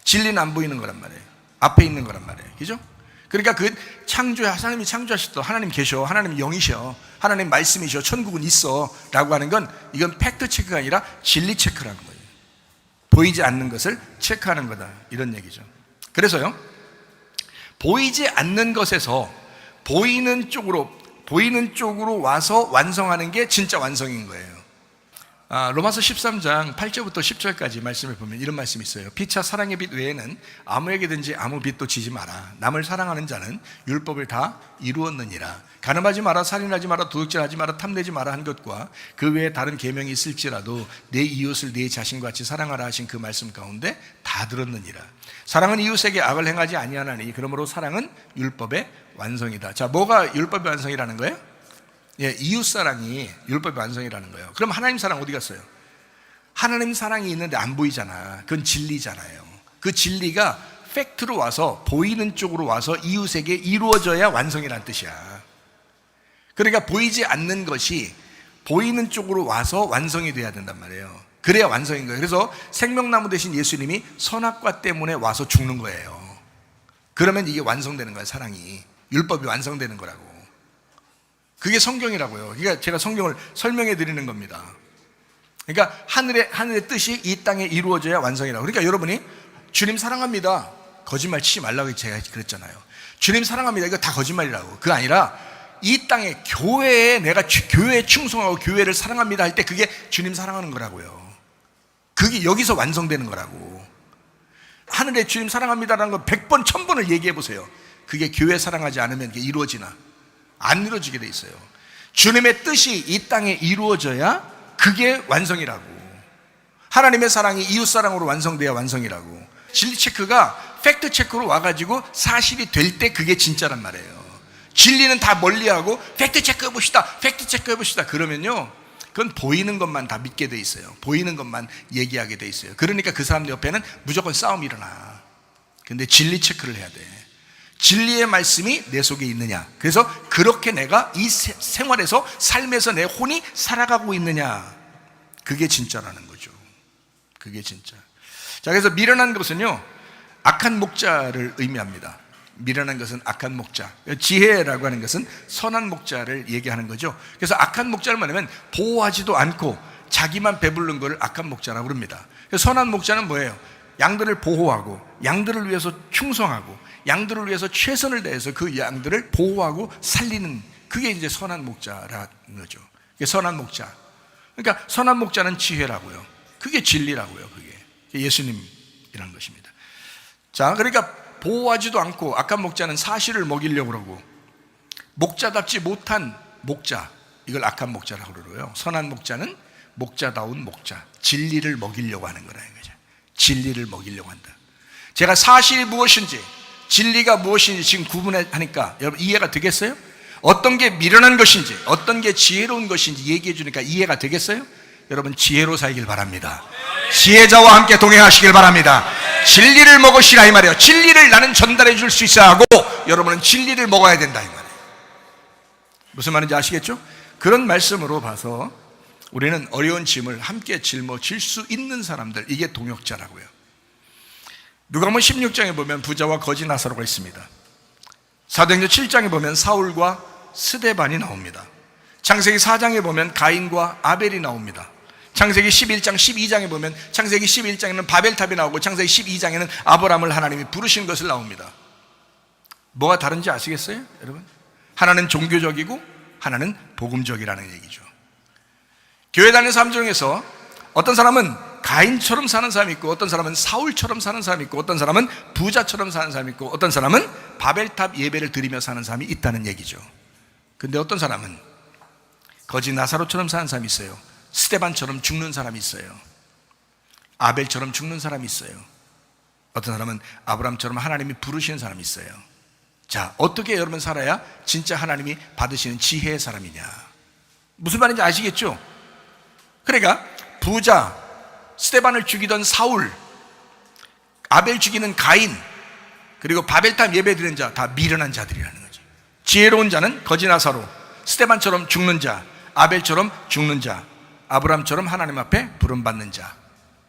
진리는 안 보이는 거란 말이에요. 앞에 있는 거란 말이에요. 그죠? 그러니까 그 하나님이 창조하셨다. 하나님 계셔. 하나님 영이셔. 하나님 말씀이셔. 천국은 있어. 라고 하는 건 이건 팩트 체크가 아니라 진리 체크라는 거예요. 보이지 않는 것을 체크하는 거다. 이런 얘기죠. 그래서요, 보이지 않는 것에서 보이는 쪽으로 와서 완성하는 게 진짜 완성인 거예요. 로마서 13장 8절부터 10절까지 말씀을 보면 이런 말씀이 있어요. 피차 사랑의 빛 외에는 아무에게든지 아무 빛도 지지 마라. 남을 사랑하는 자는 율법을 다 이루었느니라. 간음하지 마라, 살인하지 마라, 도둑질하지 마라, 탐내지 마라 한 것과 그 외에 다른 계명이 있을지라도 내 이웃을 내 자신같이 사랑하라 하신 그 말씀 가운데 다 들었느니라. 사랑은 이웃에게 악을 행하지 아니하나니 그러므로 사랑은 율법의 완성이다. 자, 뭐가 율법의 완성이라는 거예요? 예, 이웃 사랑이 율법의 완성이라는 거예요. 그럼 하나님 사랑 어디 갔어요? 하나님 사랑이 있는데 안 보이잖아. 그건 진리잖아요. 그 진리가 팩트로 와서 보이는 쪽으로 와서 이웃에게 이루어져야 완성이라는 뜻이야. 그러니까 보이지 않는 것이 보이는 쪽으로 와서 완성이 돼야 된단 말이에요. 그래야 완성인 거예요. 그래서 생명나무 대신 예수님이 선악과 때문에 와서 죽는 거예요. 그러면 이게 완성되는 거예요. 사랑이. 율법이 완성되는 거라고. 그게 성경이라고요. 그러니까 제가 성경을 설명해 드리는 겁니다. 그러니까 하늘의 뜻이 이 땅에 이루어져야 완성이라고. 그러니까 여러분이 주님 사랑합니다. 거짓말 치지 말라고 제가 그랬잖아요. 주님 사랑합니다. 이거 다 거짓말이라고. 그게 아니라 이 땅에 교회에 내가 교회에 충성하고 교회를 사랑합니다 할 때 그게 주님 사랑하는 거라고요. 그게 여기서 완성되는 거라고. 하늘에 주님 사랑합니다라는 거 100번, 1000번을 얘기해 보세요. 그게 교회 사랑하지 않으면 그게 이루어지나? 안 이루어지게 돼 있어요. 주님의 뜻이 이 땅에 이루어져야 그게 완성이라고. 하나님의 사랑이 이웃 사랑으로 완성돼야 완성이라고. 진리 체크가 팩트 체크로 와가지고 사실이 될 때 그게 진짜란 말이에요. 진리는 다 멀리하고 팩트 체크해 봅시다, 팩트 체크해 봅시다 그러면요, 그건 보이는 것만 다 믿게 돼 있어요. 보이는 것만 얘기하게 돼 있어요. 그러니까 그 사람들 옆에는 무조건 싸움이 일어나. 근데 진리 체크를 해야 돼. 진리의 말씀이 내 속에 있느냐. 그래서 그렇게 내가 이 생활에서 삶에서 내 혼이 살아가고 있느냐. 그게 진짜라는 거죠. 그게 진짜. 자, 그래서 미련한 것은요, 악한 목자를 의미합니다. 미련한 것은 악한 목자. 지혜라고 하는 것은 선한 목자를 얘기하는 거죠. 그래서 악한 목자는 뭐냐면 보호하지도 않고 자기만 배부른 것을 악한 목자라고 그럽니다. 선한 목자는 뭐예요? 양들을 보호하고 양들을 위해서 충성하고 양들을 위해서 최선을 다해서 그 양들을 보호하고 살리는, 그게 이제 선한 목자라는 거죠. 그게 선한 목자. 그러니까 선한 목자는 지혜라고요. 그게 진리라고요. 그게 예수님이라는 것입니다. 자, 그러니까 보호하지도 않고 악한 목자는 사실을 먹이려고 그러고, 목자답지 못한 목자, 이걸 악한 목자라고 그러고요. 선한 목자는 목자다운 목자, 진리를 먹이려고 하는 거라는 거죠. 진리를 먹이려고 한다. 제가 사실이 무엇인지, 진리가 무엇인지 지금 구분하니까 여러분 이해가 되겠어요? 어떤 게 미련한 것인지, 어떤 게 지혜로운 것인지 얘기해 주니까 이해가 되겠어요? 여러분 지혜로 살길 바랍니다. 지혜자와 함께 동행하시길 바랍니다. 진리를 먹으시라 이 말이에요. 진리를 나는 전달해 줄 수 있어야 하고 여러분은 진리를 먹어야 된다 이 말이에요. 무슨 말인지 아시겠죠? 그런 말씀으로 봐서 우리는 어려운 짐을 함께 짊어질 수 있는 사람들, 이게 동역자라고요. 누가복음 16장에 보면 부자와 거지 나사로가 있습니다. 사도행전 7장에 보면 사울과 스데반이 나옵니다. 창세기 4장에 보면 가인과 아벨이 나옵니다. 창세기 11장 12장에 보면 창세기 11장에는 바벨탑이 나오고 창세기 12장에는 아브라함을 하나님이 부르신 것을 나옵니다. 뭐가 다른지 아시겠어요, 여러분? 하나는 종교적이고 하나는 복음적이라는 얘기죠. 교회 다니는 사람 중에서 어떤 사람은 가인처럼 사는 사람이 있고, 어떤 사람은 사울처럼 사는 사람이 있고, 어떤 사람은 부자처럼 사는 사람이 있고, 어떤 사람은 바벨탑 예배를 드리며 사는 사람이 있다는 얘기죠. 근데 어떤 사람은 거지 나사로처럼 사는 사람이 있어요. 스데반처럼 죽는 사람이 있어요. 아벨처럼 죽는 사람이 있어요. 어떤 사람은 아브라함처럼 하나님이 부르시는 사람이 있어요. 자, 어떻게 여러분 살아야 진짜 하나님이 받으시는 지혜의 사람이냐? 무슨 말인지 아시겠죠? 그러니까 부자, 스데반을 죽이던 사울, 아벨 죽이는 가인, 그리고 바벨탑 예배 드리는 자, 다 미련한 자들이라는 거죠. 지혜로운 자는 거지 나사로, 스데반처럼 죽는 자, 아벨처럼 죽는 자, 아브라함처럼 하나님 앞에 부름받는 자,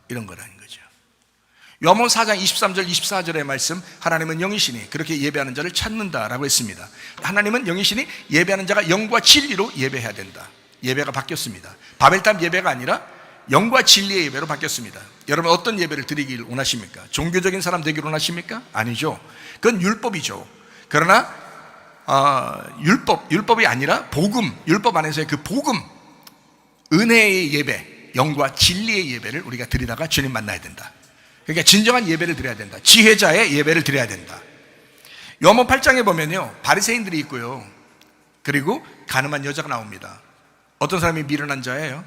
이런 거라는 거죠. 요한복음 4장 23절 24절의 말씀, 하나님은 영이시니 그렇게 예배하는 자를 찾는다라고 했습니다. 하나님은 영이시니 예배하는 자가 영과 진리로 예배해야 된다. 예배가 바뀌었습니다. 바벨탑 예배가 아니라 영과 진리의 예배로 바뀌었습니다. 여러분 어떤 예배를 드리길 원하십니까? 종교적인 사람 되길 원하십니까? 아니죠. 그건 율법이죠. 그러나 율법이 아니라 복음, 율법 안에서의 그 복음, 은혜의 예배, 영과 진리의 예배를 우리가 드리다가 주님 만나야 된다. 그러니까 진정한 예배를 드려야 된다. 지혜자의 예배를 드려야 된다. 요한복음 8장에 보면요, 바리새인들이 있고요, 그리고 가늠한 여자가 나옵니다. 어떤 사람이 미련한 자예요?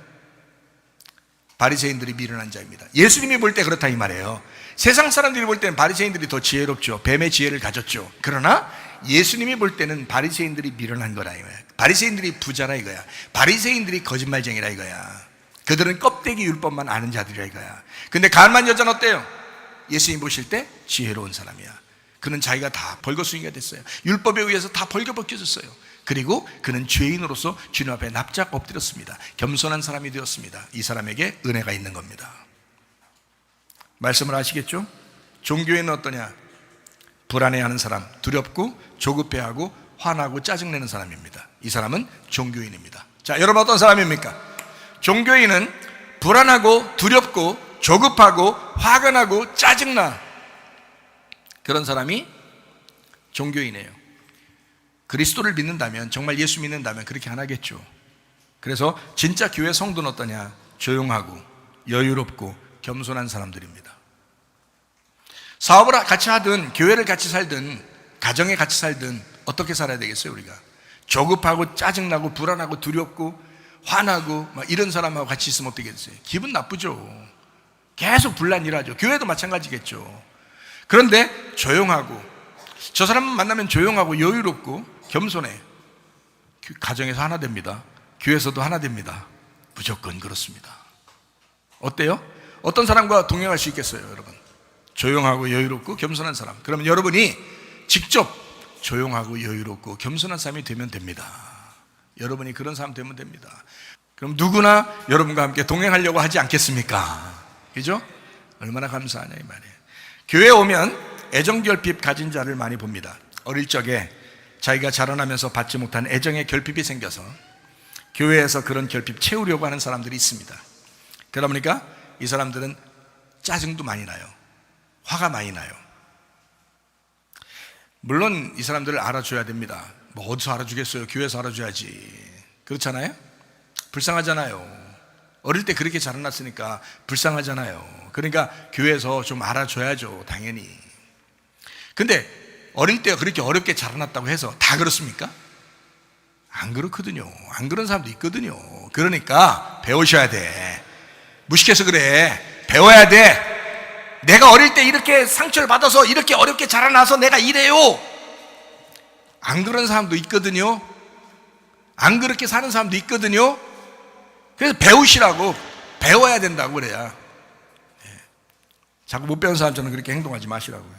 바리새인들이 미련한 자입니다. 예수님이 볼 때 그렇다 이 말이에요. 세상 사람들이 볼 때는 바리새인들이 더 지혜롭죠. 뱀의 지혜를 가졌죠. 그러나 예수님이 볼 때는 바리새인들이 미련한 거라 이거야. 바리새인들이 부자라 이거야. 바리새인들이 거짓말쟁이라 이거야. 그들은 껍데기 율법만 아는 자들이라 이거야. 근데 가늠한 여자는 어때요? 예수님 보실 때 지혜로운 사람이야. 그는 자기가 다 벌거숭이가 됐어요. 율법에 의해서 다 벌거벗겨졌어요. 그리고 그는 죄인으로서 주님 앞에 납작 엎드렸습니다. 겸손한 사람이 되었습니다. 이 사람에게 은혜가 있는 겁니다. 말씀을 아시겠죠? 종교에는 어떠냐? 불안해하는 사람, 두렵고 조급해하고 화나고 짜증내는 사람입니다. 이 사람은 종교인입니다. 자, 여러분 어떤 사람입니까? 종교인은 불안하고 두렵고 조급하고 화가 나고 짜증나, 그런 사람이 종교인이에요. 그리스도를 믿는다면, 정말 예수 믿는다면 그렇게 안 하겠죠. 그래서 진짜 교회 성도는 어떠냐? 조용하고 여유롭고 겸손한 사람들입니다. 사업을 같이 하든 교회를 같이 살든 가정에 같이 살든 어떻게 살아야 되겠어요? 우리가 조급하고 짜증나고 불안하고 두렵고 화나고 막 이런 사람하고 같이 있으면 어떻게 되겠어요? 기분 나쁘죠. 계속 분란일하죠. 교회도 마찬가지겠죠. 그런데 조용하고, 저 사람 만나면 조용하고 여유롭고 겸손해. 가정에서 하나 됩니다. 교회에서도 하나 됩니다. 무조건 그렇습니다. 어때요? 어떤 사람과 동행할 수 있겠어요, 여러분? 조용하고 여유롭고 겸손한 사람. 그러면 여러분이 직접 조용하고 여유롭고 겸손한 사람이 되면 됩니다. 여러분이 그런 사람 되면 됩니다. 그럼 누구나 여러분과 함께 동행하려고 하지 않겠습니까? 그죠? 얼마나 감사하냐 이 말이에요. 교회에 오면 애정결핍 가진 자를 많이 봅니다. 어릴 적에 자기가 자라나면서 받지 못한 애정의 결핍이 생겨서 교회에서 그런 결핍 채우려고 하는 사람들이 있습니다. 그러다 보니까 이 사람들은 짜증도 많이 나요. 화가 많이 나요. 물론 이 사람들을 알아줘야 됩니다. 뭐 어디서 알아주겠어요? 교회에서 알아줘야지. 그렇잖아요? 불쌍하잖아요. 어릴 때 그렇게 자라났으니까 불쌍하잖아요. 그러니까 교회에서 좀 알아줘야죠, 당연히. 근데 어릴 때 그렇게 어렵게 자라났다고 해서 다 그렇습니까? 안 그렇거든요. 안 그런 사람도 있거든요. 그러니까 배우셔야 돼. 무식해서 그래. 배워야 돼. 내가 어릴 때 이렇게 상처를 받아서 이렇게 어렵게 자라나서 내가 이래요. 안 그런 사람도 있거든요. 안 그렇게 사는 사람도 있거든요. 그래서 배우시라고, 배워야 된다고 그래야. 자꾸 못 배운 사람처럼 그렇게 행동하지 마시라고요.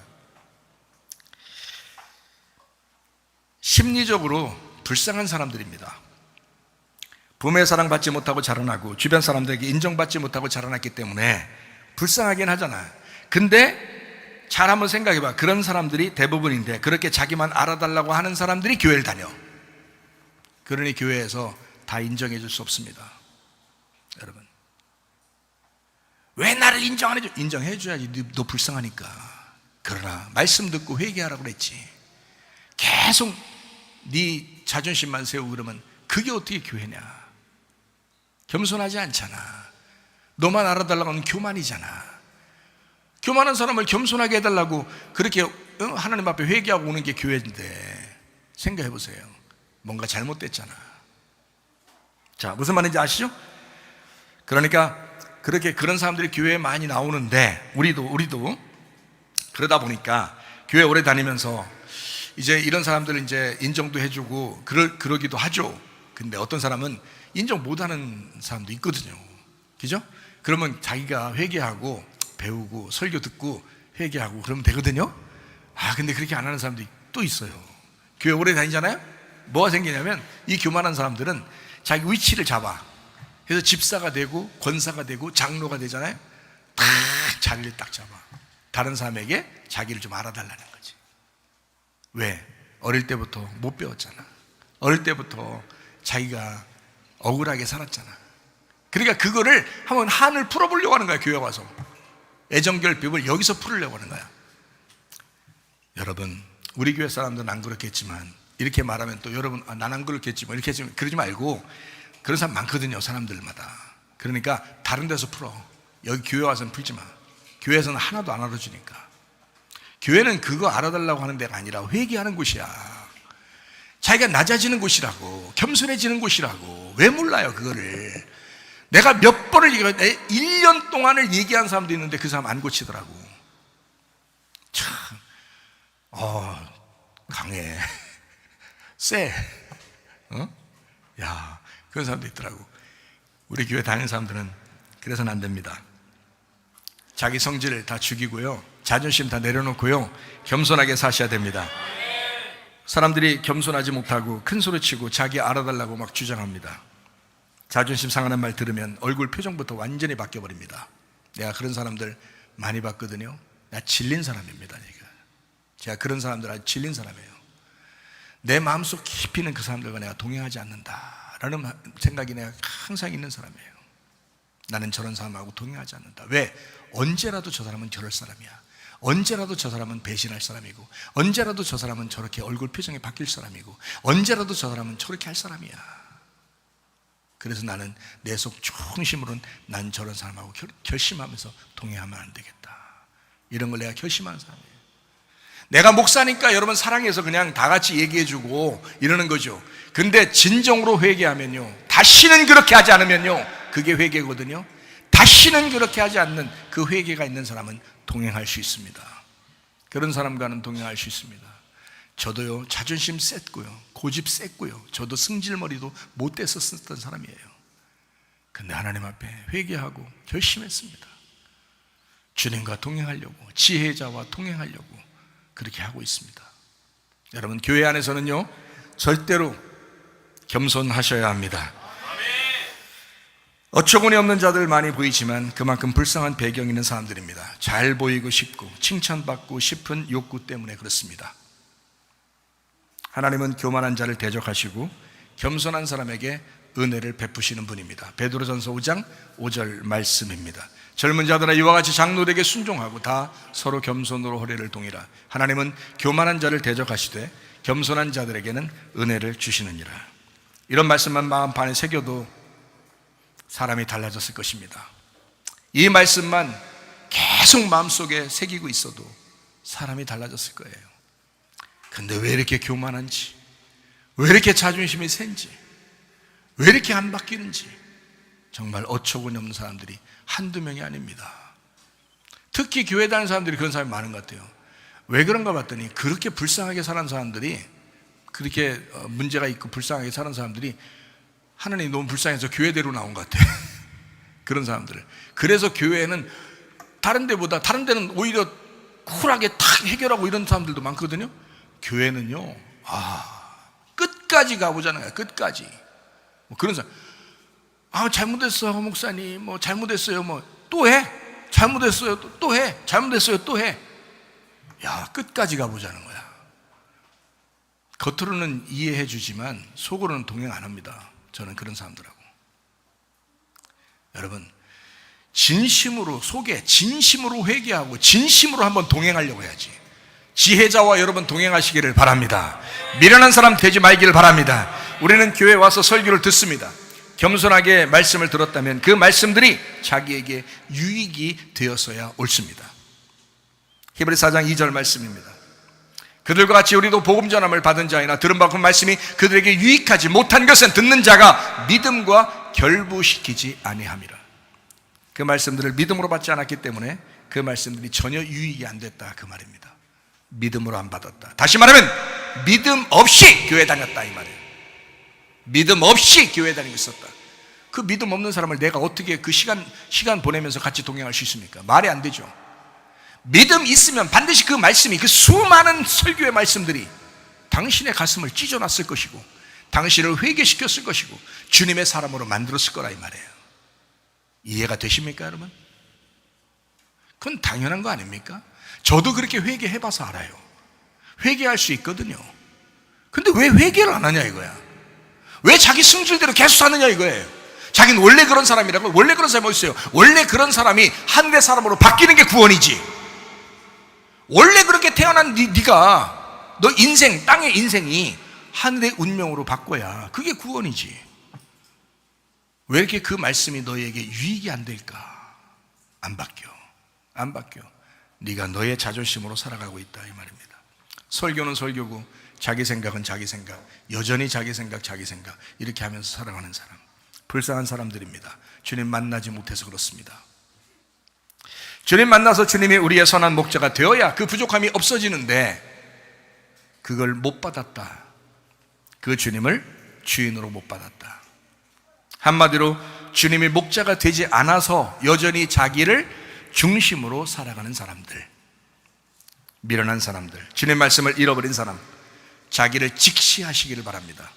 심리적으로 불쌍한 사람들입니다. 부모의 사랑받지 못하고 자라나고 주변 사람들에게 인정받지 못하고 자라났기 때문에 불쌍하긴 하잖아요. 근데 잘 한번 생각해봐. 그런 사람들이 대부분인데 그렇게 자기만 알아달라고 하는 사람들이 교회를 다녀. 그러니 교회에서 다 인정해 줄 수 없습니다. 여러분, 왜 나를 인정 안 해줘? 인정해줘야지. 너 불쌍하니까. 그러나 말씀 듣고 회개하라고 그랬지. 계속 네 자존심만 세우고 그러면 그게 어떻게 교회냐? 겸손하지 않잖아. 너만 알아달라고 하는 교만이잖아. 교만한 사람을 겸손하게 해달라고 그렇게 하나님 앞에 회개하고 오는 게 교회인데, 생각해 보세요. 뭔가 잘못됐잖아. 자, 무슨 말인지 아시죠? 그러니까 그렇게 그런 사람들이 교회에 많이 나오는데, 우리도 그러다 보니까 교회 오래 다니면서 이제 이런 사람들을 이제 인정도 해주고 그러기도 하죠. 근데 어떤 사람은 인정 못하는 사람도 있거든요. 그죠? 그러면 자기가 회개하고 배우고 설교 듣고 회개하고 그러면 되거든요. 근데 그렇게 안 하는 사람도 또 있어요. 교회 오래 다니잖아요. 뭐가 생기냐면 이 교만한 사람들은 자기 위치를 잡아. 그래서 집사가 되고 권사가 되고 장로가 되잖아요. 딱 자리를 딱 잡아. 다른 사람에게 자기를 좀 알아달라는 거지. 왜? 어릴 때부터 못 배웠잖아. 어릴 때부터 자기가 억울하게 살았잖아. 그러니까 그거를 한번 한을 풀어보려고 하는 거야. 교회 와서 애정결핍을 여기서 풀으려고 하는 거야. 여러분, 우리 교회 사람들은 안 그렇겠지만, 이렇게 말하면 또 여러분 난 안 그렇겠지 뭐 이렇게 했지만, 그러지 말고, 그런 사람 많거든요. 사람들마다. 그러니까 다른 데서 풀어. 여기 교회 와서는 풀지 마. 교회에서는 하나도 안 알아주니까. 교회는 그거 알아달라고 하는 데가 아니라 회개하는 곳이야. 자기가 낮아지는 곳이라고, 겸손해지는 곳이라고. 왜 몰라요 그거를? 내가 몇 번을 1년 동안을 얘기한 사람도 있는데 그 사람 안 고치더라고. 참 강해. 쎄. 야, 그런 사람도 있더라고. 우리 교회 다니는 사람들은 그래서는 안 됩니다. 자기 성질을 다 죽이고요, 자존심 다 내려놓고요, 겸손하게 사셔야 됩니다. 사람들이 겸손하지 못하고 큰 소리치고 자기 알아달라고 막 주장합니다. 자존심 상하는 말 들으면 얼굴 표정부터 완전히 바뀌어버립니다. 내가 그런 사람들 많이 봤거든요. 나 질린 사람입니다. 제가 그런 사람들 아주 질린 사람이에요. 내 마음속 깊이는 그 사람들과 내가 동행하지 않는다라는 생각이 내가 항상 있는 사람이에요. 나는 저런 사람하고 동행하지 않는다. 왜? 언제라도 저 사람은 저럴 사람이야. 언제라도 저 사람은 배신할 사람이고, 언제라도 저 사람은 저렇게 얼굴 표정이 바뀔 사람이고, 언제라도 저 사람은 저렇게 할 사람이야. 그래서 나는 내 속 중심으로는 난 저런 사람하고 결심하면서 동행하면 안 되겠다. 이런 걸 내가 결심하는 사람이에요. 내가 목사니까 여러분 사랑해서 그냥 다 같이 얘기해주고 이러는 거죠. 근데 진정으로 회개하면요, 다시는 그렇게 하지 않으면요, 그게 회개거든요. 다시는 그렇게 하지 않는 그 회개가 있는 사람은 동행할 수 있습니다. 그런 사람과는 동행할 수 있습니다. 저도요, 자존심 셌고요, 고집 셌고요, 저도 승질머리도 못돼서 썼던 사람이에요. 근데 하나님 앞에 회개하고 결심했습니다. 주님과 동행하려고, 지혜자와 동행하려고 그렇게 하고 있습니다. 여러분, 교회 안에서는요, 절대로 겸손하셔야 합니다. 어처구니 없는 자들 많이 보이지만 그만큼 불쌍한 배경이 있는 사람들입니다. 잘 보이고 싶고 칭찬받고 싶은 욕구 때문에 그렇습니다. 하나님은 교만한 자를 대적하시고 겸손한 사람에게 은혜를 베푸시는 분입니다. 베드로전서 5장 5절 말씀입니다. 젊은 자들아, 이와 같이 장로들에게 순종하고 다 서로 겸손으로 허례를 동이라. 하나님은 교만한 자를 대적하시되 겸손한 자들에게는 은혜를 주시느니라. 이런 말씀만 마음 반에 새겨도 사람이 달라졌을 것입니다. 이 말씀만 계속 마음속에 새기고 있어도 사람이 달라졌을 거예요. 근데 왜 이렇게 교만한지, 왜 이렇게 자존심이 센지, 왜 이렇게 안 바뀌는지, 정말 어처구니 없는 사람들이 한두 명이 아닙니다. 특히 교회 다니는 사람들이 그런 사람이 많은 것 같아요. 왜 그런가 봤더니 그렇게 불쌍하게 사는 사람들이, 그렇게 문제가 있고 불쌍하게 사는 사람들이 하나님이 너무 불쌍해서 교회대로 나온 것 같아요. 그런 사람들을. 그래서 교회는 다른 데는 오히려 쿨하게 탁 해결하고 이런 사람들도 많거든요. 교회는요, 끝까지 가보잖아요. 끝까지. 뭐 그런 사람, 잘못했어 목사님, 뭐 잘못했어요, 뭐 또 해. 잘못했어요, 또 해. 잘못했어요, 또 해. 야, 끝까지 가보자는 거야. 겉으로는 이해해 주지만 속으로는 동행 안 합니다. 저는 그런 사람들하고. 여러분, 진심으로 속에 진심으로 회개하고 진심으로 한번 동행하려고 해야지. 지혜자와 여러분 동행하시기를 바랍니다. 미련한 사람 되지 말기를 바랍니다. 우리는 교회에 와서 설교를 듣습니다. 겸손하게 말씀을 들었다면 그 말씀들이 자기에게 유익이 되었어야 옳습니다. 히브리서 4장 2절 말씀입니다. 그들과 같이 우리도 복음 전함을 받은 자이나 들은 바그 말씀이 그들에게 유익하지 못한 것은 듣는 자가 믿음과 결부시키지 아니함이라. 그 말씀들을 믿음으로 받지 않았기 때문에 그 말씀들이 전혀 유익이 안 됐다, 그 말입니다. 믿음으로 안 받았다. 다시 말하면 믿음 없이 교회 다녔다, 이 말이에요. 믿음 없이 교회 다니고 있었다. 그 믿음 없는 사람을 내가 어떻게 그 시간 보내면서 같이 동행할 수 있습니까? 말이 안 되죠. 믿음 있으면 반드시 그 말씀이, 그 수많은 설교의 말씀들이 당신의 가슴을 찢어놨을 것이고 당신을 회개시켰을 것이고 주님의 사람으로 만들었을 거라, 이 말이에요. 이해가 되십니까, 여러분? 그건 당연한 거 아닙니까? 저도 그렇게 회개해봐서 알아요. 회개할 수 있거든요. 근데 왜 회개를 안 하냐 이거야. 왜 자기 승질대로 계속 사느냐 이거예요. 자기는 원래 그런 사람이라고. 원래 그런 사람이 어디 있어요? 원래 그런 사람이 하늘의 사람으로 바뀌는 게 구원이지. 원래 그렇게 태어난 네가 너 인생, 땅의 인생이 하늘의 운명으로 바꿔야 그게 구원이지. 왜 이렇게 그 말씀이 너에게 유익이 안 될까? 안 바뀌어. 안 바뀌어. 네가 너의 자존심으로 살아가고 있다, 이 말입니다. 설교는 설교고 자기 생각은 자기 생각, 여전히 자기 생각 이렇게 하면서 살아가는 사람, 불쌍한 사람들입니다. 주님 만나지 못해서 그렇습니다. 주님 만나서 주님이 우리의 선한 목자가 되어야 그 부족함이 없어지는데 그걸 못 받았다. 그 주님을 주인으로 못 받았다. 한마디로 주님이 목자가 되지 않아서 여전히 자기를 중심으로 살아가는 사람들, 미련한 사람들, 주님의 말씀을 잃어버린 사람, 자기를 직시하시기를 바랍니다.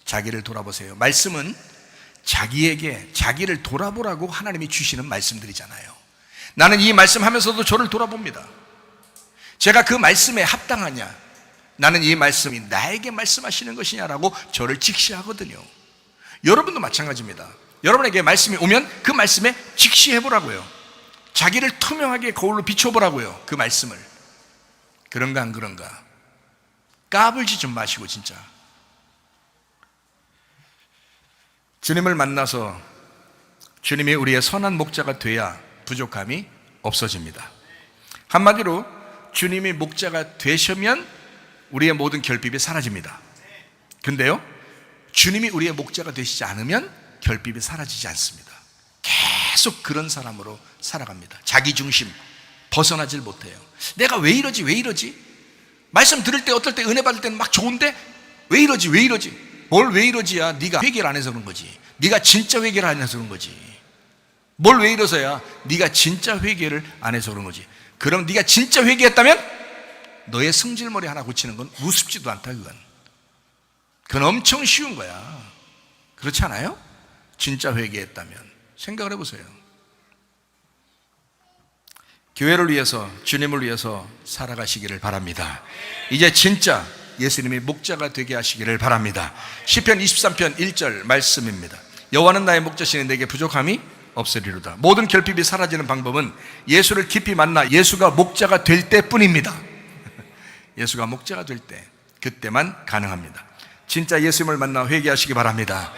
자기를 돌아보세요. 말씀은 자기에게 자기를 돌아보라고 하나님이 주시는 말씀들이잖아요. 나는 이 말씀 하면서도 저를 돌아봅니다. 제가 그 말씀에 합당하냐, 나는 이 말씀이 나에게 말씀하시는 것이냐라고 저를 직시하거든요. 여러분도 마찬가지입니다. 여러분에게 말씀이 오면 그 말씀에 직시해보라고요. 자기를 투명하게 거울로 비춰보라고요. 그 말씀을. 그런가 안 그런가? 까불지 좀 마시고 진짜. 주님을 만나서 주님이 우리의 선한 목자가 돼야 부족함이 없어집니다. 한마디로 주님이 목자가 되시면 우리의 모든 결핍이 사라집니다. 근데요, 주님이 우리의 목자가 되시지 않으면 결핍이 사라지지 않습니다. 계속 그런 사람으로 살아갑니다. 자기 중심 벗어나질 못해요. 내가 왜 이러지? 말씀 들을 때 어떨 때 은혜 받을 때는 막 좋은데 왜 이러지? 뭘 왜 이러지야? 네가 회개를 안 해서 그런 거지. 네가 진짜 회개를 안 해서 그런 거지. 뭘 왜 이러서야? 네가 진짜 회개를 안 해서 그런 거지. 그럼 네가 진짜 회개했다면 너의 승질머리 하나 고치는 건 우습지도 않다. 그건 엄청 쉬운 거야. 그렇지 않아요? 진짜 회개했다면 생각을 해보세요. 교회를 위해서, 주님을 위해서 살아가시기를 바랍니다. 이제 진짜 예수님이 목자가 되게 하시기를 바랍니다. 시편 23편 1절 말씀입니다. 여호와는 나의 목자시니 내게 부족함이 없으리로다. 모든 결핍이 사라지는 방법은 예수를 깊이 만나 예수가 목자가 될 때뿐입니다. 예수가 목자가 될 때, 그때만 가능합니다. 진짜 예수님을 만나 회개하시기 바랍니다.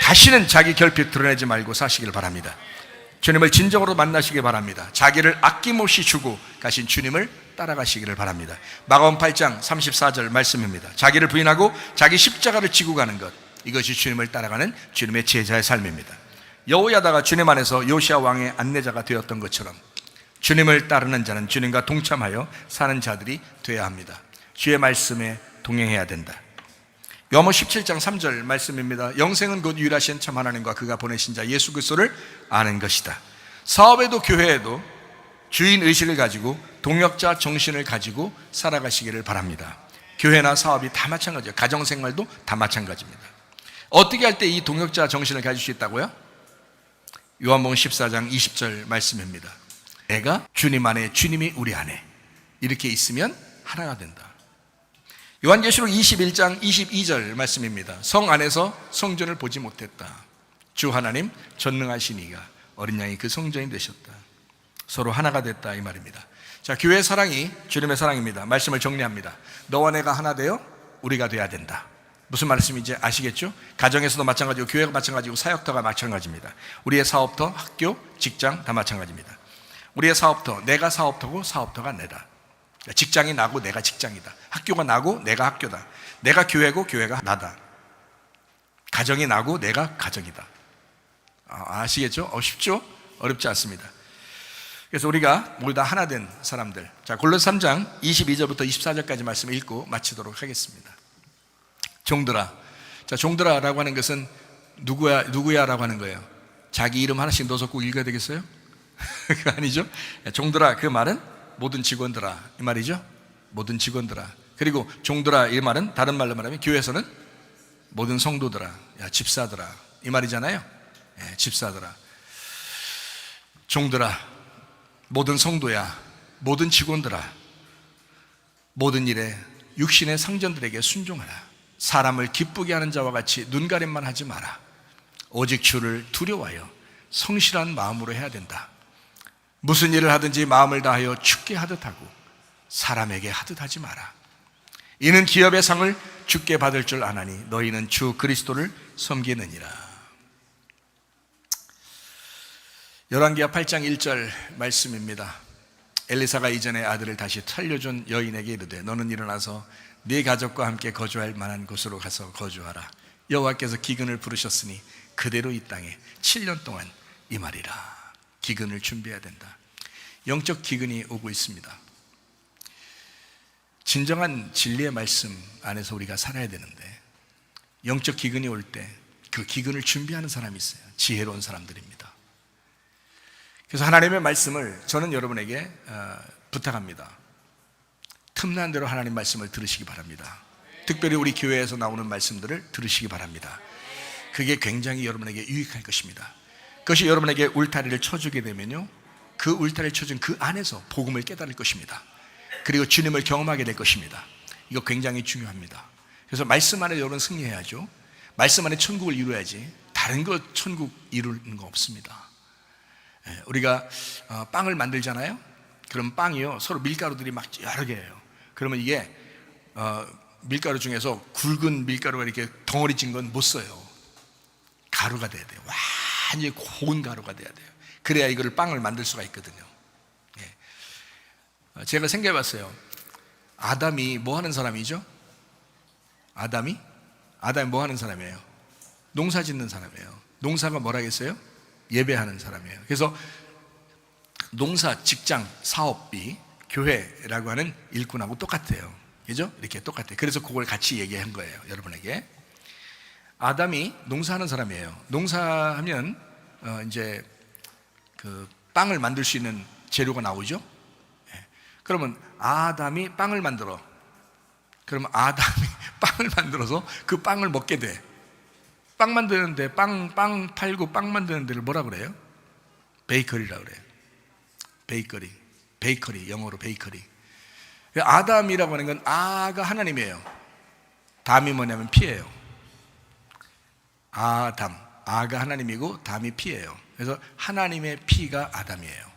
다시는 자기 결핍 드러내지 말고 사시길 바랍니다. 주님을 진정으로 만나시기 바랍니다. 자기를 아낌없이 주고 가신 주님을 따라가시기를 바랍니다. 마가복음 8장 34절 말씀입니다. 자기를 부인하고 자기 십자가를 지고 가는 것, 이것이 주님을 따라가는 주님의 제자의 삶입니다. 여호야다가 주님 안에서 요시야 왕의 안내자가 되었던 것처럼 주님을 따르는 자는 주님과 동참하여 사는 자들이 되어야 합니다. 주의 말씀에 동행해야 된다. 요한복음 17장 3절 말씀입니다. 영생은 곧 유일하신 참 하나님과 그가 보내신 자 예수 그리스도를 아는 것이다. 사업에도 교회에도 주인의식을 가지고 동역자 정신을 가지고 살아가시기를 바랍니다. 교회나 사업이 다 마찬가지예요. 가정생활도 다 마찬가지입니다. 어떻게 할 때 이 동역자 정신을 가질 수 있다고요? 요한복음 14장 20절 말씀입니다. 내가 주님 안에, 주님이 우리 안에 이렇게 있으면 하나가 된다. 요한계시록 21장 22절 말씀입니다. 성 안에서 성전을 보지 못했다. 주 하나님 전능하신 이가 어린 양이 그 성전이 되셨다. 서로 하나가 됐다 이 말입니다. 자, 교회의 사랑이 주님의 사랑입니다. 말씀을 정리합니다. 너와 내가 하나 되어 우리가 돼야 된다. 무슨 말씀인지 아시겠죠? 가정에서도 마찬가지고 교회가 마찬가지고 사역터가 마찬가지입니다. 우리의 사업터, 학교, 직장 다 마찬가지입니다. 우리의 사업터, 내가 사업터고 사업터가 내다. 직장이 나고 내가 직장이다. 학교가 나고 내가 학교다. 내가 교회고 교회가 나다. 가정이 나고 내가 가정이다. 아시겠죠? 쉽죠? 어렵지 않습니다. 그래서 우리가 모두 다 하나 된 사람들. 자, 골로새 3장 22절부터 24절까지 말씀을 읽고 마치도록 하겠습니다. 종들아. 자, 종들아라고 하는 것은 누구야라고 하는 거예요. 자기 이름 하나씩 넣어서 꼭 읽어야 되겠어요? 그거 아니죠? 종들아, 그 말은 모든 직원들아 이 말이죠. 모든 직원들아. 그리고 종들아 이 말은 다른 말로 말하면 교회에서는 모든 성도들아, 집사들아 이 말이잖아요. 집사들아, 종들아, 모든 성도야, 모든 직원들아, 모든 일에 육신의 상전들에게 순종하라. 사람을 기쁘게 하는 자와 같이 눈가림만 하지 마라. 오직 주를 두려워하여 성실한 마음으로 해야 된다. 무슨 일을 하든지 마음을 다하여 주께 하듯 하고 사람에게 하듯 하지 마라. 이는 기업의 상을 주께 받을 줄 아나니 너희는 주 그리스도를 섬기느니라. 열왕기하 8장 1절 말씀입니다. 엘리사가 이전에 아들을 다시 살려준 여인에게 이르되 너는 일어나서 네 가족과 함께 거주할 만한 곳으로 가서 거주하라. 여호와께서 기근을 부르셨으니 그대로 이 땅에 7년 동안 임하리라. 기근을 준비해야 된다. 영적 기근이 오고 있습니다. 진정한 진리의 말씀 안에서 우리가 살아야 되는데 영적 기근이 올 때 그 기근을 준비하는 사람이 있어요. 지혜로운 사람들입니다. 그래서 하나님의 말씀을 저는 여러분에게 부탁합니다. 틈난 대로 하나님 말씀을 들으시기 바랍니다. 특별히 우리 교회에서 나오는 말씀들을 들으시기 바랍니다. 그게 굉장히 여러분에게 유익할 것입니다. 그것이 여러분에게 울타리를 쳐주게 되면요, 그 울타리를 쳐준 그 안에서 복음을 깨달을 것입니다. 그리고 주님을 경험하게 될 것입니다. 이거 굉장히 중요합니다. 그래서 말씀 안에 여러분 승리해야죠. 말씀 안에 천국을 이루어야지 다른 것 천국 이루는 거 없습니다. 우리가 빵을 만들잖아요. 그럼 빵이요 서로 밀가루들이 막 여러 개예요. 그러면 이게 밀가루 중에서 굵은 밀가루가 이렇게 덩어리 찐 건 못 써요. 가루가 돼야 돼요. 완전히 고운 가루가 돼야 돼요. 그래야 이거를 빵을 만들 수가 있거든요. 제가 생각해봤어요. 아담이 뭐 하는 사람이죠? 아담이 뭐 하는 사람이에요? 농사 짓는 사람이에요. 농사가 뭐라겠어요? 예배하는 사람이에요. 그래서 농사, 직장, 사업비, 교회라고 하는 일꾼하고 똑같아요. 그죠? 이렇게 똑같아요. 그래서 그걸 같이 얘기한 거예요, 여러분에게. 아담이 농사하는 사람이에요. 농사하면 이제 그 빵을 만들 수 있는 재료가 나오죠. 그러면 아담이 빵을 만들어. 그러면 아담이 빵을 만들어서 그 빵을 먹게 돼. 빵 만드는데 빵 팔고 빵 만드는 데를 뭐라 그래요? 베이커리라고 그래요. 베이커리, 영어로 베이커리. 아담이라고 하는 건 아가 하나님이에요. 담이 뭐냐면 피예요. 아가 하나님이고 담이 피예요. 그래서 하나님의 피가 아담이에요.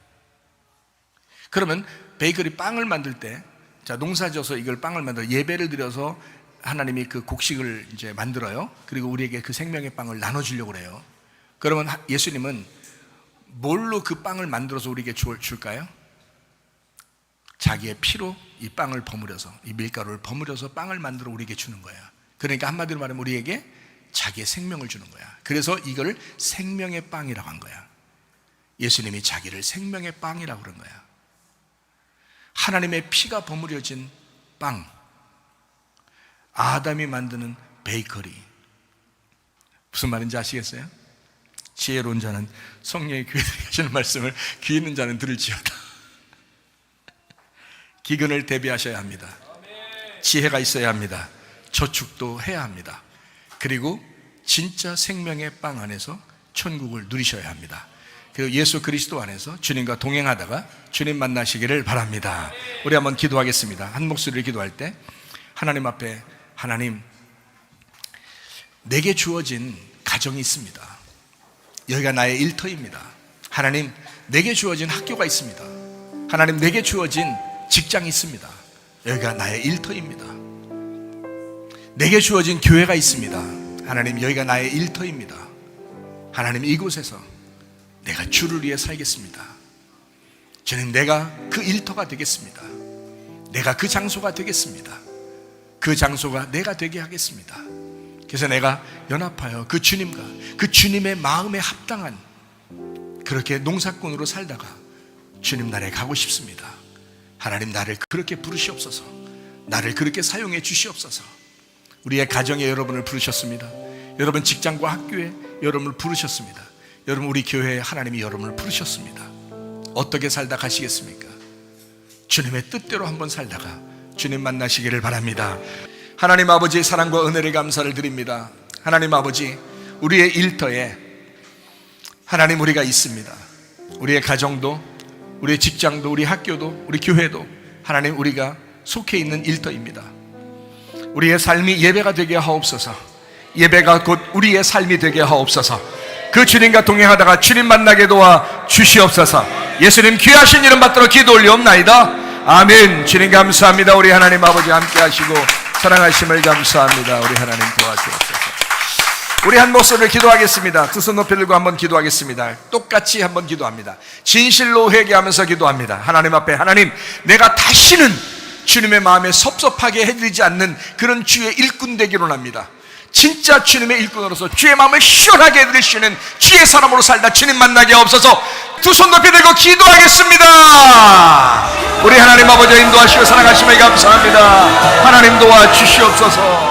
그러면 베이커리 빵을 만들 때, 자, 농사져서 이걸 빵을 만들어 예배를 드려서 하나님이 그 곡식을 이제 만들어요. 그리고 우리에게 그 생명의 빵을 나눠주려고 그래요. 그러면 예수님은 뭘로 그 빵을 만들어서 우리에게 줄까요? 자기의 피로 이 빵을 버무려서, 이 밀가루를 버무려서 빵을 만들어 우리에게 주는 거야. 그러니까 한마디로 말하면 우리에게 자기의 생명을 주는 거야. 그래서 이걸 생명의 빵이라고 한 거야. 예수님이 자기를 생명의 빵이라고 그런 거야. 하나님의 피가 버무려진 빵, 아담이 만드는 베이커리. 무슨 말인지 아시겠어요? 지혜로운 자는 성령의 귀에 하시는 말씀을 귀 있는 자는 들을지어다. 기근을 대비하셔야 합니다. 지혜가 있어야 합니다. 저축도 해야 합니다. 그리고 진짜 생명의 빵 안에서 천국을 누리셔야 합니다. 그리고 예수 그리스도 안에서 주님과 동행하다가 주님 만나시기를 바랍니다. 우리 한번 기도하겠습니다. 한 목소리를 기도할 때 하나님 앞에, 하나님, 내게 주어진 가정이 있습니다. 여기가 나의 일터입니다. 하나님, 내게 주어진 학교가 있습니다. 하나님, 내게 주어진 직장이 있습니다. 여기가 나의 일터입니다. 내게 주어진 교회가 있습니다. 하나님, 여기가 나의 일터입니다. 하나님, 이곳에서 내가 주를 위해 살겠습니다. 주님, 내가 그 일터가 되겠습니다. 내가 그 장소가 되겠습니다. 그 장소가 내가 되게 하겠습니다. 그래서 내가 연합하여 그 주님과 그 주님의 마음에 합당한 그렇게 농사꾼으로 살다가 주님 나라에 가고 싶습니다. 하나님, 나를 그렇게 부르시옵소서. 나를 그렇게 사용해 주시옵소서. 우리의 가정에 여러분을 부르셨습니다. 여러분 직장과 학교에 여러분을 부르셨습니다. 여러분 우리 교회에 하나님이 여러분을 부르셨습니다. 어떻게 살다 가시겠습니까? 주님의 뜻대로 한번 살다가 주님 만나시기를 바랍니다. 하나님 아버지의 사랑과 은혜를 감사를 드립니다. 하나님 아버지, 우리의 일터에 하나님 우리가 있습니다. 우리의 가정도, 우리의 직장도, 우리 학교도, 우리 교회도 하나님 우리가 속해 있는 일터입니다. 우리의 삶이 예배가 되게 하옵소서. 예배가 곧 우리의 삶이 되게 하옵소서. 그 주님과 동행하다가 주님 만나게 도와 주시옵소서. 예수님 귀하신 이름 받들어 기도 올리옵나이다. 아멘. 주님 감사합니다. 우리 하나님 아버지 함께 하시고 사랑하심을 감사합니다. 우리 하나님 도와주옵소서. 우리 한 목소리를 기도하겠습니다. 두 손 높이 들고 한번 기도하겠습니다. 똑같이 한번 기도합니다. 진실로 회개하면서 기도합니다. 하나님 앞에, 하나님, 내가 다시는 주님의 마음에 섭섭하게 해드리지 않는 그런 주의 일꾼 되기로 합니다. 진짜 주님의 일꾼으로서 주의 마음을 시원하게 해드릴 수 있는 주의 사람으로 살다 주님 만나게 하옵소서. 두 손 높이 들고 기도하겠습니다. 우리 하나님 아버지 인도하시고 사랑하심을 감사합니다. 하나님 도와주시옵소서.